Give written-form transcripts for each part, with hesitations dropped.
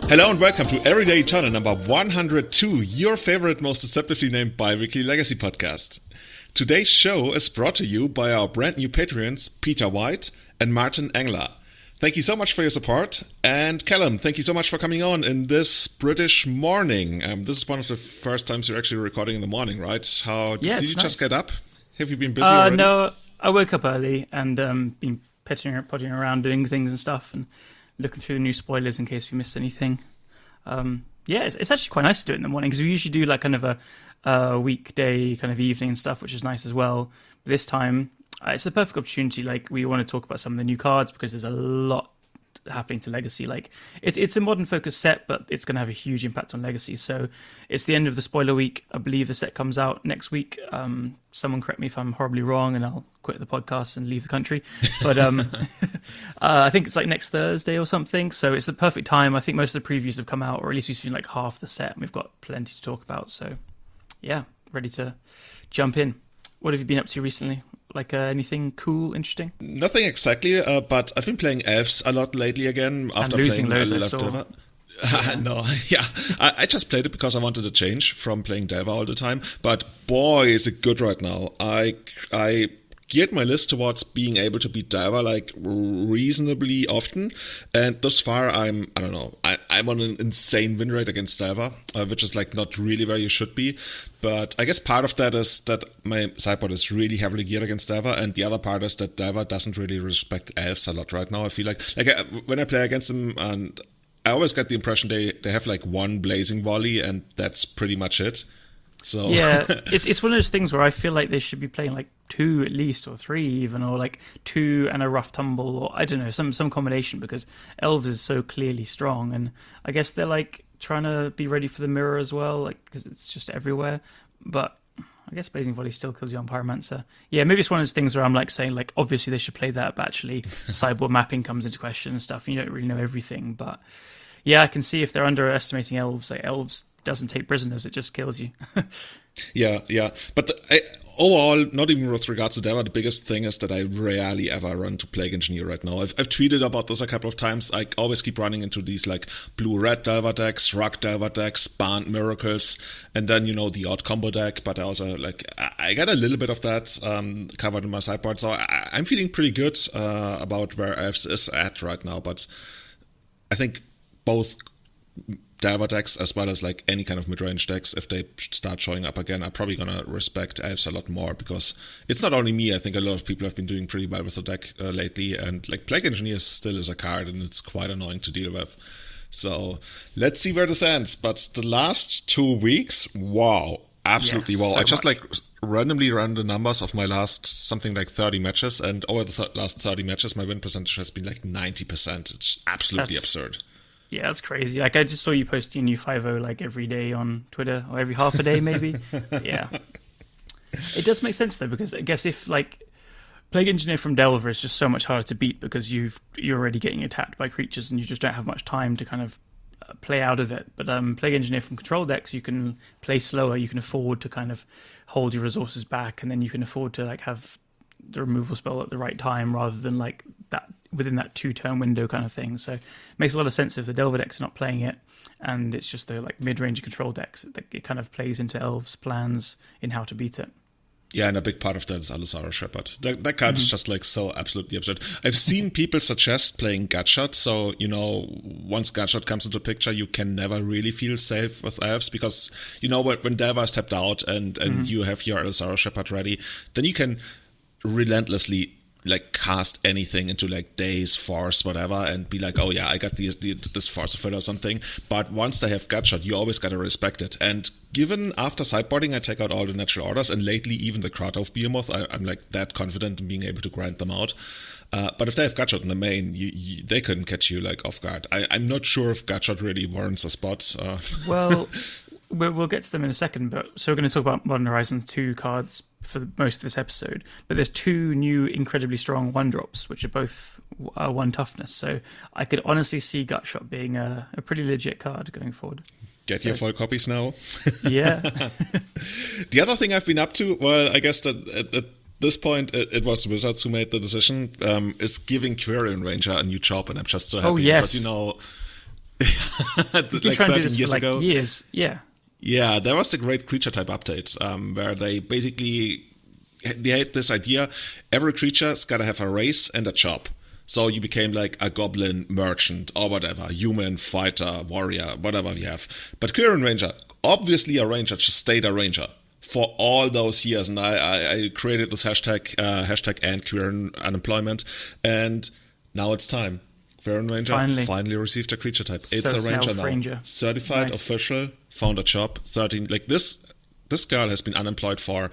Hello and welcome to Everyday Eternal number 102, your favorite, most deceptively named bi-weekly legacy podcast. Today's show is brought to you by our brand new Patreons, Peter White and Martin Engler. Thank you so much for your support. And Callum, thank you so much for coming on in this British morning. This is one of the first times you're actually recording in the morning, right? Did you just get up? Have you been busy already? No, I woke up early and been potting around doing things and stuff and looking through the new spoilers in case we missed anything. It's actually quite nice to do it in the morning because we usually do like kind of a weekday kind of evening and stuff, which is nice as well. But this time, it's the perfect opportunity. Like, we want to talk about some of the new cards because there's a lot happening to Legacy. Like, it's a modern focus set, but it's going to have a huge impact on Legacy. So it's the end of the spoiler week. I believe the set comes out next week. Someone correct me if I'm horribly wrong, and I'll quit the podcast and leave the country. But I think it's like next Thursday or something. So it's the perfect time. I think most of the previews have come out, or at least we've seen like half the set, and we've got plenty to talk about. So yeah, ready to jump in. What have you been up to recently? Like anything cool, interesting? Nothing exactly, but I've been playing elves a lot lately again. After and losing playing loads, I saw. No, yeah. I just played it because I wanted to change from playing Delver all the time. But boy, is it good right now. I geared my list towards being able to beat Delver like reasonably often. And thus far, I'm on an insane win rate against Delver, which is like not really where you should be. But I guess part of that is that my sideboard is really heavily geared against Delver, and the other part is that Delver doesn't really respect elves a lot right now. I feel like when I play against them, and I always get the impression they have like one blazing volley, and that's pretty much it. So yeah, it's one of those things where I feel like they should be playing like 2 at least, or 3 even, or like 2 and a rough tumble, or I don't know, some combination, because elves is so clearly strong, and I guess they're like trying to be ready for the mirror as well, like because it's just everywhere. But I guess blazing volley still kills you on pyromancer. Yeah, maybe it's one of those things where I'm like saying like obviously they should play that, but actually sideboard mapping comes into question and stuff, and you don't really know everything. But yeah, I can see if they're underestimating elves. Like, elves doesn't take prisoners, it just kills you. Yeah. But overall, not even with regards to Delver, the biggest thing is that I rarely ever run to Plague Engineer right now. I've tweeted about this a couple of times. I always keep running into these like blue-red Delver decks, Rug Delver decks, Banned Miracles, and then, the odd combo deck. But I also I got a little bit of that covered in my sideboard. So I'm feeling pretty good about where Elves is at right now. But I think both Delver decks, as well as like any kind of mid-range decks, if they start showing up again, are probably gonna respect elves a lot more, because it's not only me. I think a lot of people have been doing pretty well with the deck lately, and like Plague Engineer still is a card, and it's quite annoying to deal with. So let's see where this ends. But the last 2 weeks, wow, absolutely wow! So I just much. Randomly ran the numbers of my last something like 30 matches, and over the last 30 matches, my win percentage has been like 90%. It's absolutely absurd. Yeah, that's crazy. Like, I just saw you posting a new 5.0 like every day on Twitter, or every half a day maybe. Yeah. It does make sense though, because I guess if like Plague Engineer from Delver is just so much harder to beat because you're already getting attacked by creatures and you just don't have much time to kind of play out of it. But Plague Engineer from control decks, you can play slower, you can afford to kind of hold your resources back, and then you can afford to like have the removal spell at the right time rather than like that within that 2-turn window kind of thing. So it makes a lot of sense if the Delver decks are not playing it and it's just the like mid-range control decks. It kind of plays into Elves' plans in how to beat it. Yeah, and a big part of that is Alusara Shepherd. That card is just like so absolutely absurd. I've seen people suggest playing Gutshot, so once Gutshot comes into picture, you can never really feel safe with elves, because when Delver is tapped out and you have your Alusara Shepherd ready, then you can relentlessly like cast anything into like Daze, Force, whatever, and be like, oh yeah, I got this Force of Will or something. But once they have Gutshot, you always gotta respect it. And given after sideboarding, I take out all the natural orders, and lately even the Cradle of Behemoth, I'm like that confident in being able to grind them out. But if they have Gutshot in the main, they couldn't catch you like off guard. I'm not sure if Gutshot really warrants a spot. Well, we'll get to them in a second, but so we're going to talk about Modern Horizons 2 cards for most of this episode. But there's 2 new incredibly strong 1-drops, which are both 1 toughness. So I could honestly see Gutshot being a pretty legit card going forward. Get your full copies now. Yeah. The other thing I've been up to, well, I guess that at this point it was Wizards who made the decision, is giving Quirion Ranger a new job, and I'm just so happy. Oh, yes. Because, You can like try and do 13 this years for ago. years. Yeah. Yeah, there was the great creature type update where they basically they had this idea: every creature's got to have a race and a job. So you became like a goblin merchant or whatever, human fighter, warrior, whatever we have. But Quirion Ranger, obviously a ranger, just stayed a ranger for all those years. And I created this hashtag and Quirion unemployment, and now it's time. Quirion Ranger finally received a creature type. It's a ranger now. Ranger. Certified, official, found a job, 13. Like this girl has been unemployed for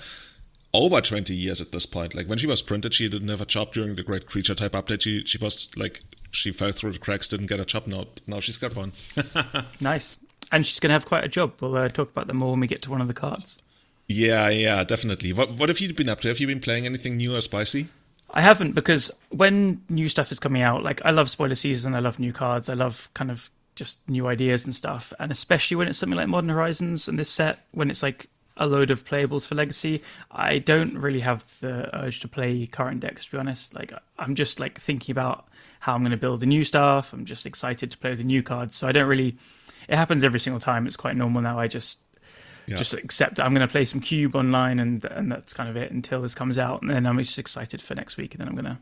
over 20 years at this point. Like when she was printed, she didn't have a job during the great creature type update. She was like, she fell through the cracks, didn't get a job. Now she's got one. Nice. And she's going to have quite a job. We'll talk about that more when we get to one of the cards. Yeah, definitely. What have you been up to? Have you been playing anything new or spicy? I haven't, because when new stuff is coming out, like I love spoiler season, I love new cards, I love kind of just new ideas and stuff. And especially when it's something like Modern Horizons and this set, when it's like a load of playables for Legacy, I don't really have the urge to play current decks, to be honest. Like I'm just like thinking about how I'm going to build the new stuff. I'm just excited to play with the new cards. So I don't really, it happens every single time. It's quite normal now. I just accept that I'm going to play some Cube online and that's kind of it until this comes out. And then I'm just excited for next week. And then I'm going to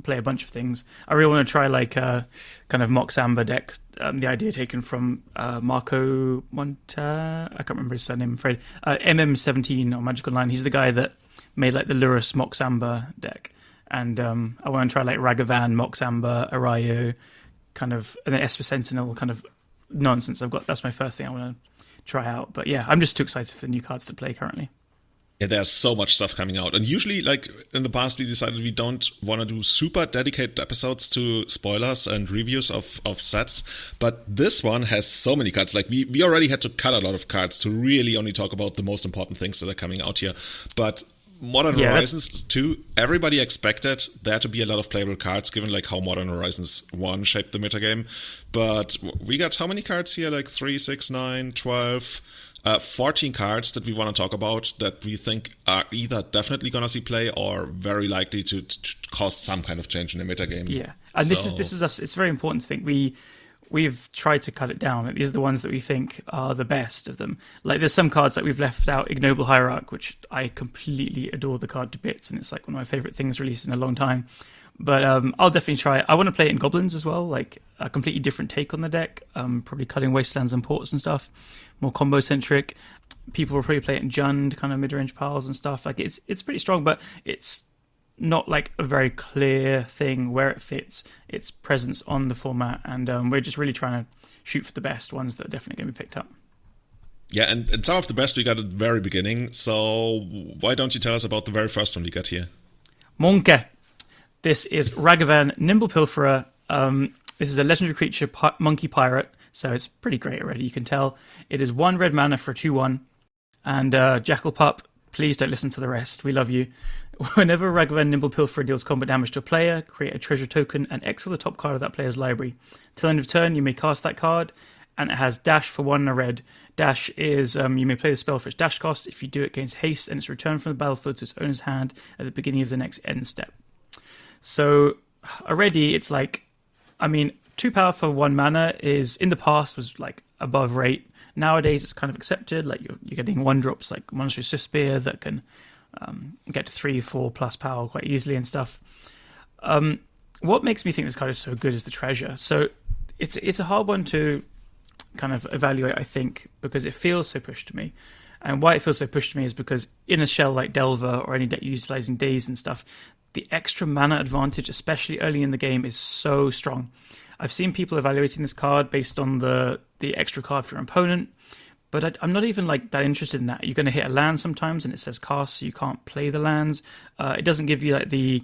play a bunch of things. I really want to try like kind of Mox Amber deck. The idea taken from Marco Monta. I can't remember his surname, I'm afraid. MM17 on Magic Online. He's the guy that made like the Lurrus Mox Amber deck. And I want to try like Ragavan, Mox Amber, Arayo, kind of, and then Esper Sentinel kind of nonsense. That's my first thing I want to try out. But yeah, I'm just too excited for the new cards to play currently. Yeah, there's so much stuff coming out. And usually, like, in the past, we decided we don't want to do super dedicated episodes to spoilers and reviews of sets. But this one has so many cards. Like, we already had to cut a lot of cards to really only talk about the most important things that are coming out here. But Modern Horizons 2, everybody expected there to be a lot of playable cards, given, like, how Modern Horizons 1 shaped the metagame. But we got how many cards here? Like, 3, 6, 9, 12... 14 cards that we want to talk about that we think are either definitely going to see play or very likely to cause some kind of change in the metagame. Yeah, and this is us. It's very important to think we've tried to cut it down. These are the ones that we think are the best of them. Like there's some cards that we've left out, Ignoble Hierarch, which I completely adore the card to bits, and it's like one of my favorite things released in a long time. But I'll definitely try it. I want to play it in Goblins as well, like a completely different take on the deck. Probably cutting Wastelands and Ports and stuff, more combo centric. People will probably play it in Jund, kind of mid range piles and stuff. Like it's pretty strong, but it's not like a very clear thing where it fits its presence on the format. And we're just really trying to shoot for the best ones that are definitely going to be picked up. Yeah, and some of the best we got at the very beginning. So why don't you tell us about the very first one we got here? Monkey. This is Ragavan, Nimble Pilferer. This is a legendary creature, monkey pirate, so it's pretty great already, you can tell. It is 1 red mana for a 2/1. And Jackal Pup, please don't listen to the rest. We love you. Whenever Ragavan Nimble Pilferer deals combat damage to a player, create a treasure token and exile the top card of that player's library. Till end of turn, you may cast that card, and it has dash for 1 and a red. Dash is, you may play the spell for its dash cost. If you do, it gains haste, and it's returned from the battlefield to its owner's hand at the beginning of the next end step. So already it's like, I mean, 2 power for 1 mana is, in the past, was like above rate. Nowadays it's kind of accepted, like you're getting 1-drops like Monastery Swift Spear that can get to 3, 4 plus power quite easily and stuff. What makes me think this card is so good is the treasure. So it's a hard one to kind of evaluate, I think, because it feels so pushed to me. And why it feels so pushed to me is because in a shell like Delver or any deck utilizing Daze and stuff, the extra mana advantage, especially early in the game, is so strong. I've seen people evaluating this card based on the extra card for your opponent, but I'm not even like that interested in that. You're going to hit a land sometimes and it says cast, so you can't play the lands. It doesn't give you like the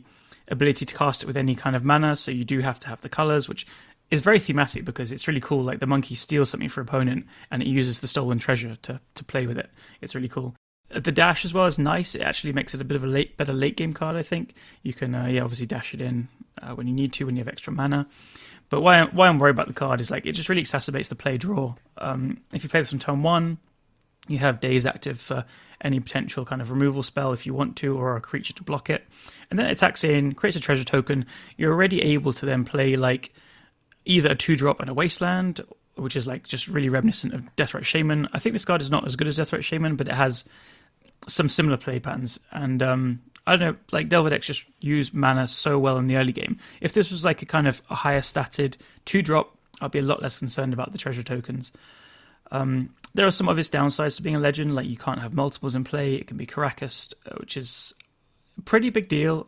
ability to cast it with any kind of mana, so you do have to have the colors, which is very thematic because it's really cool. Like the monkey steals something for opponent and it uses the stolen treasure to play with it. It's really cool. The dash as well is nice. It actually makes it a bit of a better late game card, I think. You can obviously dash it in when you need to, when you have extra mana. But why I'm worried about the card is like it just really exacerbates the play draw. If you play this on turn 1, you have Daze active for any potential kind of removal spell if you want to, or a creature to block it. And then it attacks in, creates a treasure token. You're already able to then play like either a 2-drop and a Wasteland, which is like just really reminiscent of Deathrite Shaman. I think this card is not as good as Deathrite Shaman, but it has some similar play patterns. And I don't know, like Delver decks just use mana so well in the early game. If this was like a kind of a higher statted 2-drop, I'd be a lot less concerned about the treasure tokens. There are some obvious downsides to being a legend, like you can't have multiples in play. It can be Caracas, which is a pretty big deal.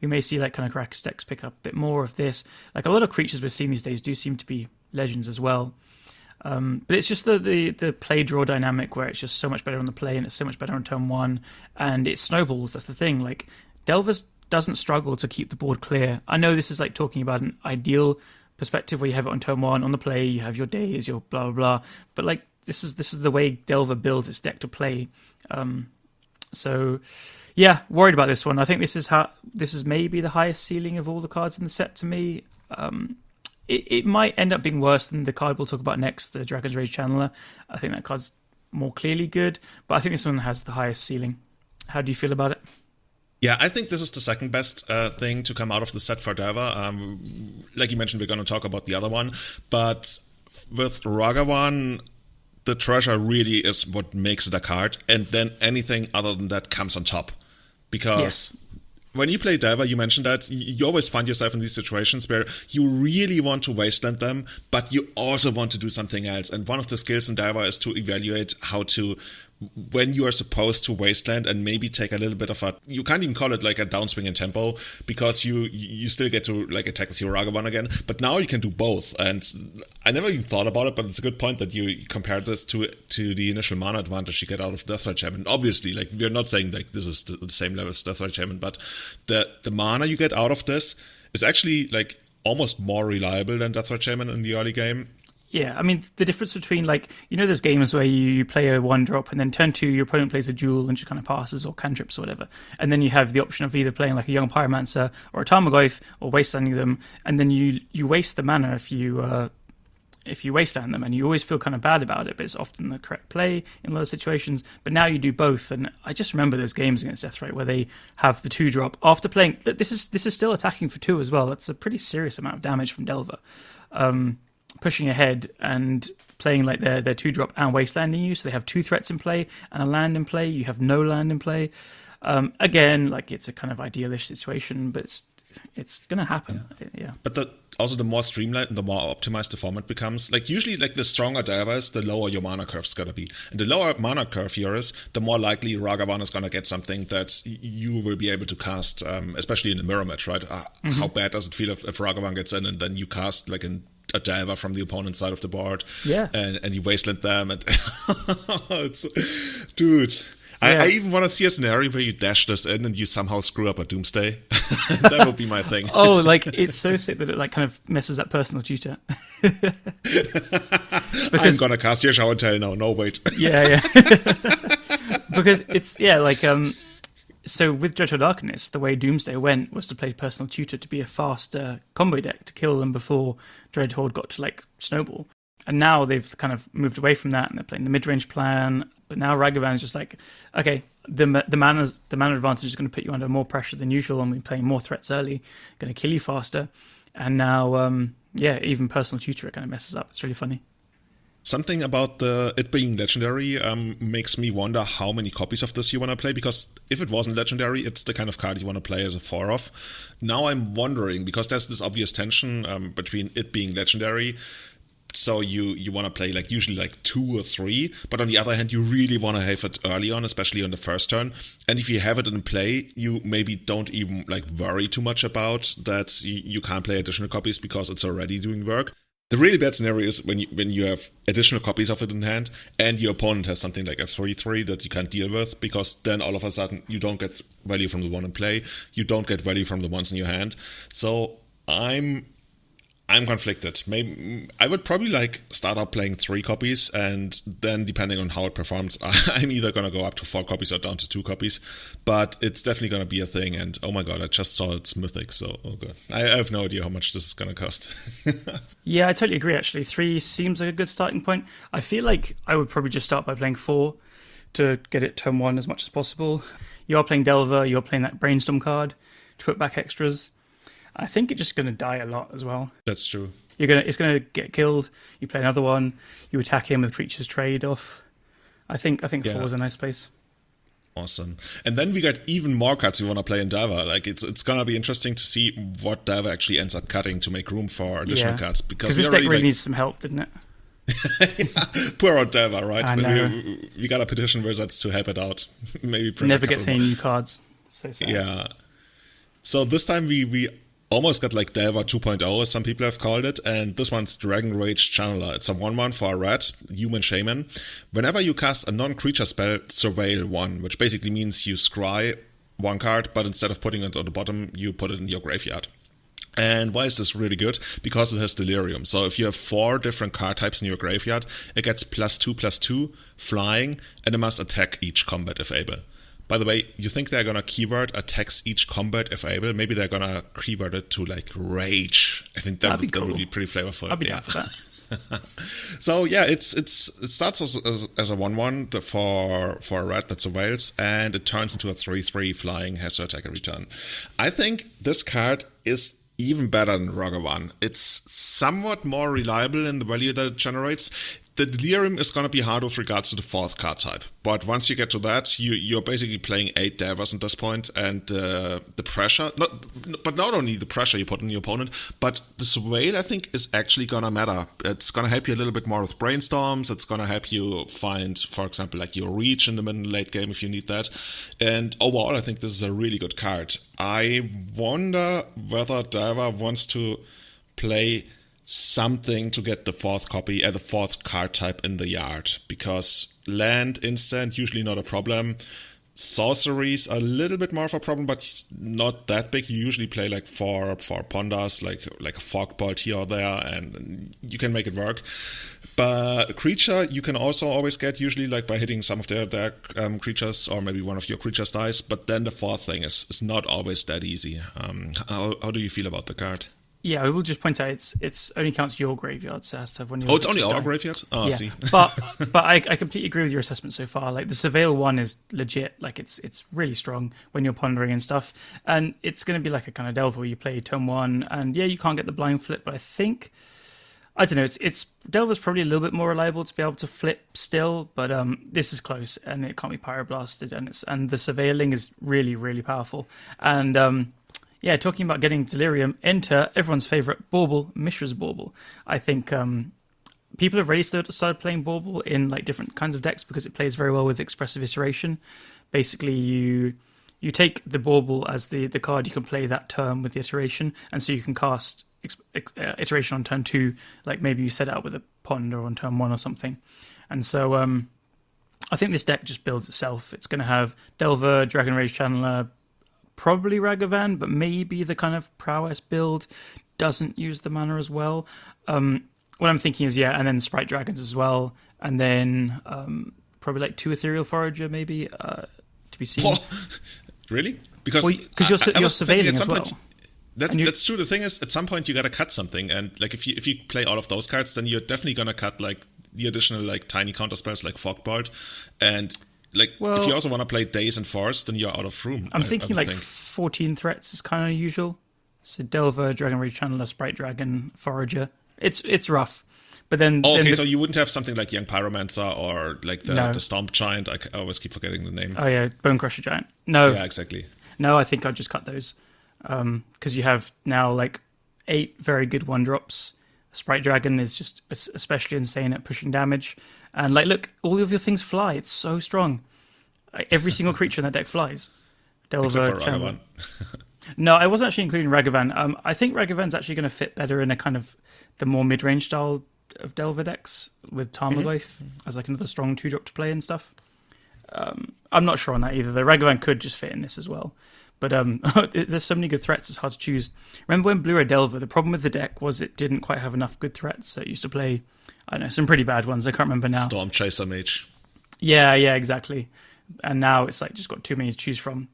We may see like kind of Caracas decks pick up a bit more of this. Like a lot of creatures we're seeing these days do seem to be legends as well. But it's just the play draw dynamic where it's just so much better on the play and it's so much better on turn one, and it snowballs. That's the thing. Like Delvers doesn't struggle to keep the board clear. I know this is like talking about an ideal perspective where you have it on turn one on the play, you have your days, your blah blah blah. But like this is the way Delver builds its deck to play. So yeah, worried about this one. I think this is maybe the highest ceiling of all the cards in the set to me. It might end up being worse than the card we'll talk about next, the Dragon's Rage Channeler. I think that card's more clearly good, but I think this one has the highest ceiling. How do you feel about it? Yeah, I think this is the second best thing to come out of the set for Delver. Like you mentioned, we're going to talk about the other one, but with Ragavan, the treasure really is what makes it a card, and then anything other than that comes on top. Because when you play Delver, you mentioned that you always find yourself in these situations where you really want to wasteland them, but you also want to do something else. And one of the skills in Delver is to evaluate how to, when you are supposed to wasteland and maybe take a little bit of a, you can't even call it like a downswing in tempo, because you still get to like attack with your Ragavan again, but now you can do both. And I never even thought about it, but it's a good point that you compared this to the initial mana advantage you get out of Deathrite Shaman. Obviously, like we're not saying like this is the same level as Deathrite Shaman, but the mana you get out of this is actually like almost more reliable than Deathrite Shaman in the early game. Yeah, I mean, the difference between, like, you know, there's games where you play a 1-drop and then turn 2, your opponent plays a jewel and just kind of passes or cantrips or whatever. And then you have the option of either playing like a young pyromancer or a Tarmogoyf or wastelanding them. And then you waste the mana if you wasteland them, and you always feel kind of bad about it, but it's often the correct play in a lot of situations. But now you do both, and I just remember those games against Deathrite where they have the 2-drop after playing. This is still attacking for 2 as well. That's a pretty serious amount of damage from Delver. Pushing ahead and playing like their 2-drop and wastelanding you, so they have 2 threats in play and a land in play. You have no land in play. Again, like it's a kind of idealish situation, but it's gonna happen. Yeah. But also the more streamlined and the more optimized the format becomes, like usually like the stronger Delver is, the lower your mana curve's gonna be. And the lower mana curve here is, the more likely Ragavan is gonna get something that you will be able to cast, especially in a mirror match, right? How bad does it feel if Ragavan gets in and then you cast like a Delver from the opponent's side of the board, and you wasteland them, and dude. I even want to see a scenario where you dash this in and you somehow screw up a Doomsday. That would be my thing. Oh, like it's so sick that it like kind of messes up personal tutor. I'm gonna cast your Show and Tell now. No, wait. Yeah. Because it's like so with Dreadhorde Arcanist, the way Doomsday went was to play personal tutor to be a faster combo deck to kill them before Dreadhorde got to like snowball. And now they've kind of moved away from that and they're playing the mid-range plan. But now Ragavan's just like, okay, the mana advantage is going to put you under more pressure than usual, and we're playing more threats early, going to kill you faster. And now, even personal tutor it kind of messes up. It's really funny. Something about it being legendary makes me wonder how many copies of this you want to play, because if it wasn't legendary, it's the kind of card you want to play as a 4-off. Now I'm wondering, because there's this obvious tension between it being legendary, so you want to play like usually like 2 or 3, but on the other hand, you really want to have it early on, especially on the first turn. And if you have it in play, you maybe don't even like worry too much about that you can't play additional copies because it's already doing work. The really bad scenario is when you have additional copies of it in hand and your opponent has something like a 3/3 that you can't deal with, because then all of a sudden you don't get value from the one in play, you don't get value from the ones in your hand. So I'm conflicted. Maybe I would probably like start out playing 3 copies, and then depending on how it performs, I'm either gonna go up to 4 copies or down to 2 copies. But it's definitely gonna be a thing. And oh my god, I just saw it's mythic. So oh god, I have no idea how much this is gonna cost. Yeah, I totally agree. Actually, 3 seems like a good starting point. I feel like I would probably just start by playing 4 to get it turn 1 as much as possible. You are playing Delver. You're playing that Brainstorm card to put back extras. I think it's just going to die a lot as well. That's true. it's gonna get killed. You play another one. You attack him with creatures trade off. I think 4 is a nice place. Awesome. And then we got even more cards we want to play in Delver. Like it's gonna be interesting to see what Delver actually ends up cutting to make room for additional cards, because this deck really needs some help, didn't it? Poor old Delver, right? I know. We got a petition wizards to help it out. Maybe never gets any new cards. So sad. Yeah. So this time we almost got like Delver 2.0, as some people have called it, and this one's Dragon Rage Channeler. It's a 1/1 for a red, human shaman. Whenever you cast a non-creature spell, surveil 1, which basically means you scry 1 card, but instead of putting it on the bottom, you put it in your graveyard. And why is this really good? Because it has Delirium. So if you have 4 different card types in your graveyard, it gets +2/+2, flying, and it must attack each combat if able. By the way, you think they're gonna keyword attacks each combat if able? Maybe they're gonna keyword it to like rage. I think that would be pretty flavorful. I'd be down for that. So yeah, it starts as a 1/1 for a red that surveils, and it turns into a 3/3 flying, has to attack every turn. I think this card is even better than Ragavan. It's somewhat more reliable in the value that it generates. The Delirium is going to be hard with regards to the 4th card type. But once you get to that, you're basically playing 8 Delvers at this point, and the pressure, not only the pressure you put on your opponent, but the surveil, I think, is actually going to matter. It's going to help you a little bit more with brainstorms. It's going to help you find, for example, like your reach in the mid and late game if you need that. And overall, I think this is a really good card. I wonder whether Delver wants to play something to get the 4th copy, the 4th card type in the yard, because land instant usually not a problem. Sorceries a little bit more of a problem, but not that big. You usually play like four ponders, like a forkbolt here or there, and you can make it work. But creature you can also always get, usually like by hitting some of their creatures, or maybe one of your creatures dies. But then the 4th thing is not always that easy. How do you feel about the card? Yeah, I will just point out it's only counts your graveyard, so it has to have one. It's only our graveyard. Oh, yeah. I see. but I completely agree with your assessment so far. Like the Surveil 1 is legit. Like it's really strong when you're pondering and stuff, and it's going to be like a kind of Delver where you play turn 1, and yeah, you can't get the blind flip, but I don't know. It's Delver's probably a little bit more reliable to be able to flip still, but this is close, and it can't be pyroblasted, and the surveilling is really, really powerful, and yeah, talking about getting Delirium, enter everyone's favourite Bauble, Mishra's Bauble. I think people have already started playing Bauble in like different kinds of decks because it plays very well with Expressive Iteration. Basically, you take the Bauble as the card you can play that turn with the Iteration, and so you can cast Iteration on turn 2, like maybe you set it up with a Pond or on turn 1 or something. And so I think this deck just builds itself. It's going to have Delver, Dragon Rage Channeler, probably Ragavan, but maybe the kind of prowess build doesn't use the mana as well. What I'm thinking is, yeah, and then Sprite Dragons as well, and then probably like 2 Ethereal Forager maybe to be seen. Oh, really? Because you're surveilling as well. That's true. The thing is, at some point you gotta cut something, and like if you play all of those cards, then you're definitely gonna cut like the additional like tiny counter spells like Fogbolt, and like if you also want to play Days and Force, then you're out of room. I'm thinking 14 threats is kind of usual. So Delver, Dragon Rage Channeler, Sprite Dragon, Forager. It's rough. But then so you wouldn't have something like Young Pyromancer or like the Stomp Giant. I always keep forgetting the name. Oh yeah, Bone Crusher Giant. No. Yeah, exactly. No, I think I'd just cut those. Because you have now like 8 very good 1-drops. Sprite Dragon is just especially insane at pushing damage. And like, look, all of your things fly. It's so strong. Like, every single creature in that deck flies. Delver, except for Ragavan. No, I wasn't actually including Ragavan. I think Ragavan's actually going to fit better in a kind of the more mid-range style of Delver decks with Tarmogoyf as like another strong 2-drop to play and stuff. I'm not sure on that either, though. Ragavan could just fit in this as well. But there's so many good threats, it's hard to choose. Remember when Blue Red Delver, the problem with the deck was it didn't quite have enough good threats, so it used to play, I don't know, some pretty bad ones. I can't remember now. Storm Chaser Mage. Yeah, exactly. And now it's like just got too many to choose from.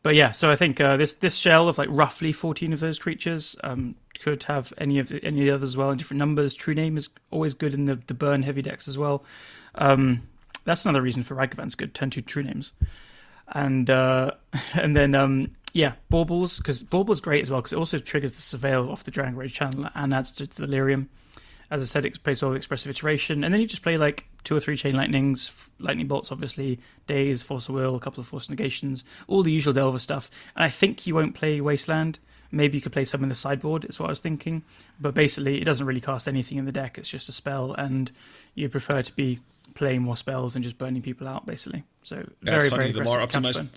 But yeah, so I think this shell of like roughly 14 of those creatures could have any of the others as well in different numbers. True Name is always good in the burn heavy decks as well. That's another reason for Ragavan's good. Turn 2 True Names. And then Yeah, Baubles, because Bauble's great as well, because it also triggers the Surveil off the Dragon Rage channel and adds to the Delirium. As I said, it plays all the Expressive Iteration, and then you just play like 2 or 3 Chain Lightnings, Lightning Bolts, obviously, Daze, Force of Will, a couple of Force Negations, all the usual Delver stuff. And I think you won't play Wasteland. Maybe you could play some in the sideboard, is what I was thinking. But basically, it doesn't really cast anything in the deck. It's just a spell, and you prefer to be playing more spells and just burning people out, basically. So very, very aggressive.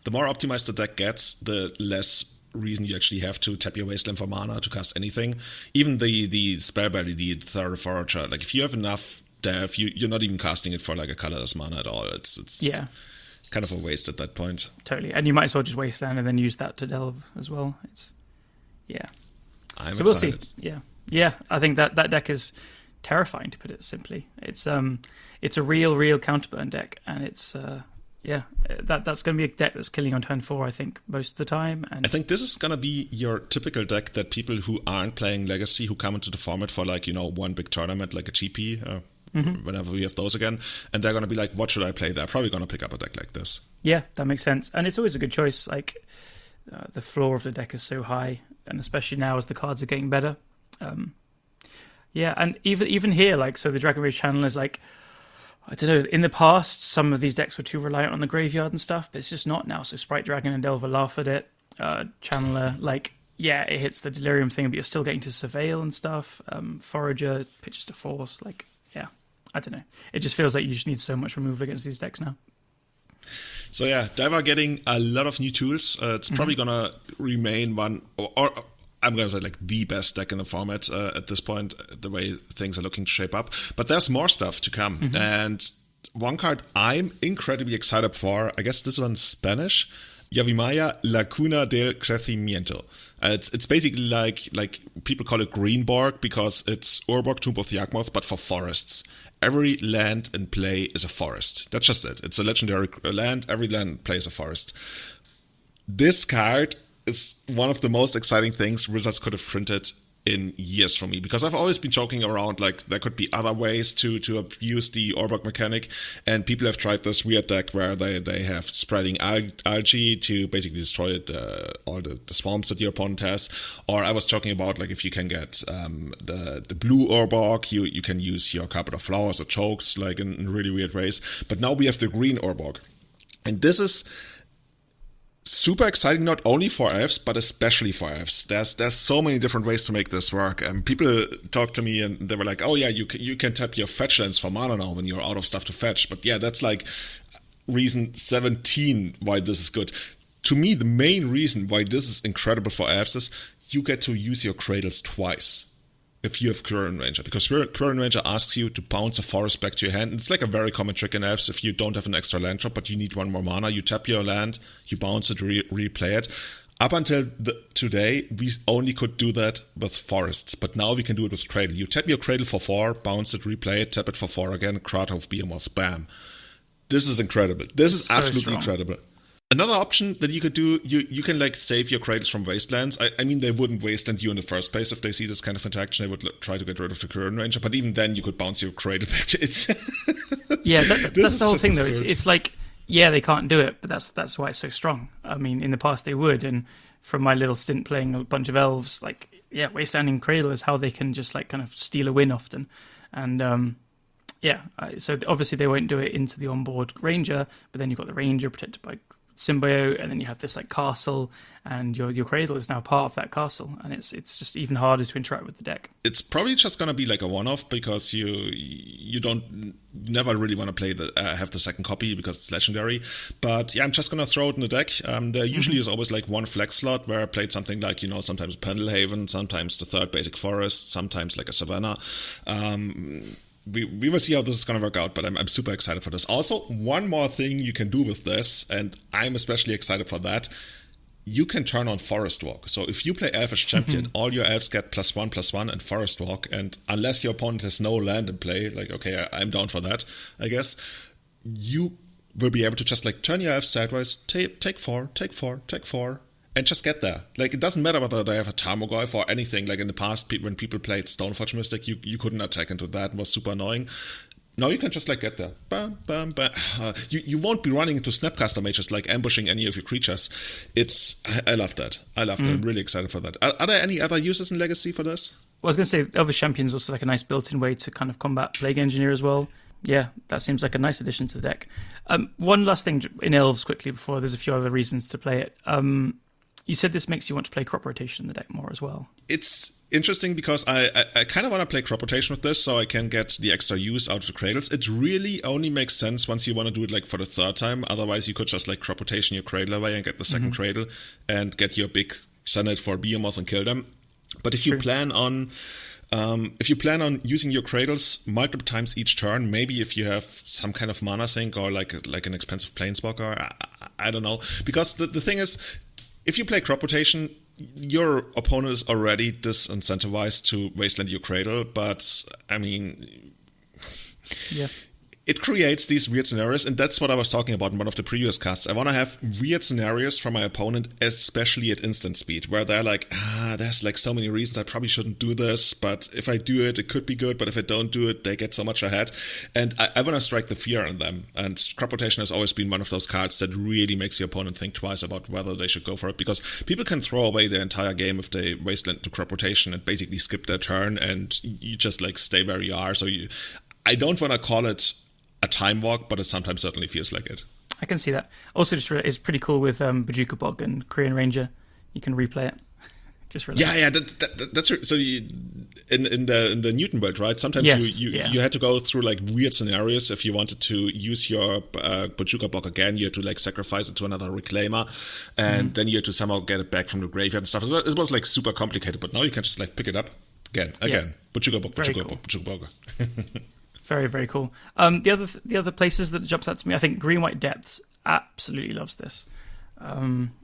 The more optimized the deck gets, the less reason you actually have to tap your Wasteland for mana to cast anything. Even the Spellbelly, the Third Forager, like if you have enough dev, you're not even casting it for like a colorless mana at all. It's kind of a waste at that point. Totally. And you might as well just Wasteland and then use that to delve as well. I'm so excited. We'll see. Yeah. I think that deck is terrifying, to put it simply. It's a real counterburn deck, and it's that's going to be a deck that's killing on turn 4, I think, most of the time. And I think this is going to be your typical deck that people who aren't playing Legacy, who come into the format for like, one big tournament, like a GP, whenever we have those again, and they're going to be like, what should I play? They're probably going to pick up a deck like this. Yeah, that makes sense. And it's always a good choice. Like, the floor of the deck is so high, and especially now as the cards are getting better. And even here, like, so the Dragon Rage channel is like, I don't know, in the past, some of these decks were too reliant on the graveyard and stuff, but it's just not now. So Sprite Dragon and Delver laugh at it. Channeler, it hits the Delirium thing, but you're still getting to Surveil and stuff. Forager pitches to Force. I don't know. It just feels like you just need so much removal against these decks now. So yeah, Diver getting a lot of new tools. It's probably going to remain one, or I'm going to say like the best deck in the format at this point, the way things are looking to shape up. But there's more stuff to come. And one card I'm incredibly excited for, I guess this one's Spanish, Yavimaya, La Cuna del Crecimiento. It's basically like people call it Greenborg because it's Urborg, Tomb of the Yawgmoth, but for forests. Every land in play is a forest. That's just it. It's a legendary land. Every land in play is a forest. This card is one of the most exciting things Wizards could have printed in years for me, because I've always been joking around like there could be other ways to abuse the Urborg mechanic, and people have tried this weird deck where they have spreading algae to basically destroy all the swamps that your opponent has. Or I was joking about like if you can get the blue Urborg, you can use your Carpet of Flowers or Chokes like in really weird ways. But now we have the green Urborg, and this is super exciting, not only for elves, but especially for elves. There's so many different ways to make this work. People talk to me and they were like, oh yeah, you can tap your fetch lands for mana now when you're out of stuff to fetch. But yeah, that's like reason 17 why this is good. To me, the main reason why this is incredible for elves is you get to use your Cradles twice if you have Quirijn Ranger, because Quirijn Ranger asks you to bounce a forest back to your hand. It's like a very common trick in elves. If you don't have an extra land drop, but you need one more mana, you tap your land, you bounce it, replay it. Up until today, we only could do that with forests, but now we can do it with Cradle. You tap your Cradle for 4, bounce it, replay it, tap it for 4 again, Cradle of Behemoth, bam. This is incredible. This is absolutely incredible. Another option that you could do, you can like save your Cradles from Wastelands. I mean, they wouldn't wasteland you in the first place if they see this kind of interaction. They would try to get rid of the Quirijn Ranger, but even then you could bounce your Cradle back to it. Yeah, that's the whole thing absurd. Though. It's like, yeah, they can't do it, but that's why it's so strong. I mean, in the past they would, and from my little stint playing a bunch of elves, like, yeah, Wastelanding Cradle is how they can just like kind of steal a win often. And so obviously they won't do it into the onboard Ranger, but then you've got the Ranger protected by Symbiote, and then you have this like castle, and your Cradle is now part of that castle, and it's just even harder to interact with the deck. It's probably just going to be like a one-off because you don't never really want to play have the second copy because it's legendary. But yeah, I'm just going to throw it in the deck. There usually is always like one flex slot where I played something like sometimes Pendelhaven, sometimes the third basic forest, sometimes like a Savannah. We will see how this is going to work out, but I'm super excited for this. Also, one more thing you can do with this, and I'm especially excited for that, you can turn on Forest Walk. So if you play Elfish Champion, all your elves get +1/+1 and Forest Walk, and unless your opponent has no land in play, like, okay, I'm down for that, I guess, you will be able to just like turn your elves sideways, take 4, and just get there. Like, it doesn't matter whether they have a Tarmogoyf or anything. Like in the past, when people played Stoneforge Mystic, you couldn't attack into that. It was super annoying. Now you can just like get there. Bam, bam, bam. You won't be running into Snapcaster mages like ambushing any of your creatures. I love that. I love that. I'm really excited for that. Are there any other uses in Legacy for this? Well, I was going to say, Elvish Champion's also like a nice built-in way to kind of combat Plague Engineer as well. Yeah, that seems like a nice addition to the deck. One last thing in Elves quickly before there's a few other reasons to play it. You said this makes you want to play crop rotation in the deck more as well. It's interesting because I kind of want to play crop rotation with this so I can get the extra use out of the cradles. It really only makes sense once you want to do it like for the third time. Otherwise, you could just like crop rotation your cradle away and get the second cradle and get your big Senate for Behemoth and kill them. But if you plan on using your cradles multiple times each turn, maybe if you have some kind of mana sink or like an expensive planeswalker, I don't know. Because the thing is, if you play crop rotation, your opponent is already disincentivized to wasteland your cradle, but I mean, yeah. It creates these weird scenarios, and that's what I was talking about in one of the previous casts. I want to have weird scenarios from my opponent, especially at instant speed, where they're like, there's like so many reasons I probably shouldn't do this, but if I do it, it could be good, but if I don't do it, they get so much ahead. And I want to strike the fear in them. And crop rotation has always been one of those cards that really makes your opponent think twice about whether they should go for it, because people can throw away their entire game if they wasteland to crop rotation and basically skip their turn, and you just like stay where you are. So I don't want to call it a time walk, but it sometimes certainly feels like it. I can see that. Also, it's pretty cool with Bajuka Bog and Korean Ranger. You can replay it. Just relax. Yeah. That's so. In the Newton world, right? Sometimes you had to go through like weird scenarios if you wanted to use your Bajuka Bog again. You had to like sacrifice it to another reclaimer, and then you had to somehow get it back from the graveyard and stuff. It was like super complicated, but now you can just like pick it up again. Bajuka Bog. Very, very cool. The other places that jumps out to me, I think Green White Depths absolutely loves this.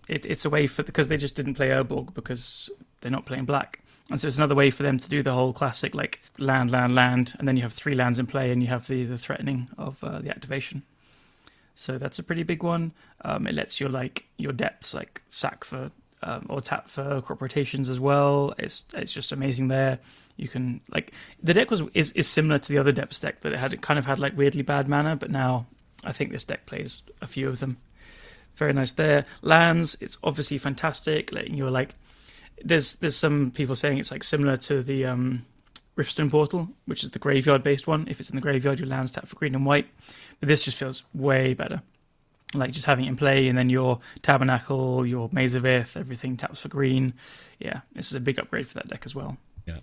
It's a way because they just didn't play Urborg because they're not playing black, and so it's another way for them to do the whole classic like land, and then you have 3 lands in play, and you have the threatening of the activation. So that's a pretty big one. It lets your depths like sack for or tap for crop rotations as well. It's just amazing there. You can like the deck is similar to the other depths deck that it kind of had like weirdly bad mana, but now I think this deck plays a few of them. Very nice there. Lands, it's obviously fantastic. Like, you're like, there's some people saying it's like similar to the Rishadan Portal, which is the graveyard based one. If it's in the graveyard, your lands tap for green and white, but this just feels way better. Like just having it in play, and then your Tabernacle, your Maze of Ith, everything taps for green. Yeah, this is a big upgrade for that deck as well. Yeah.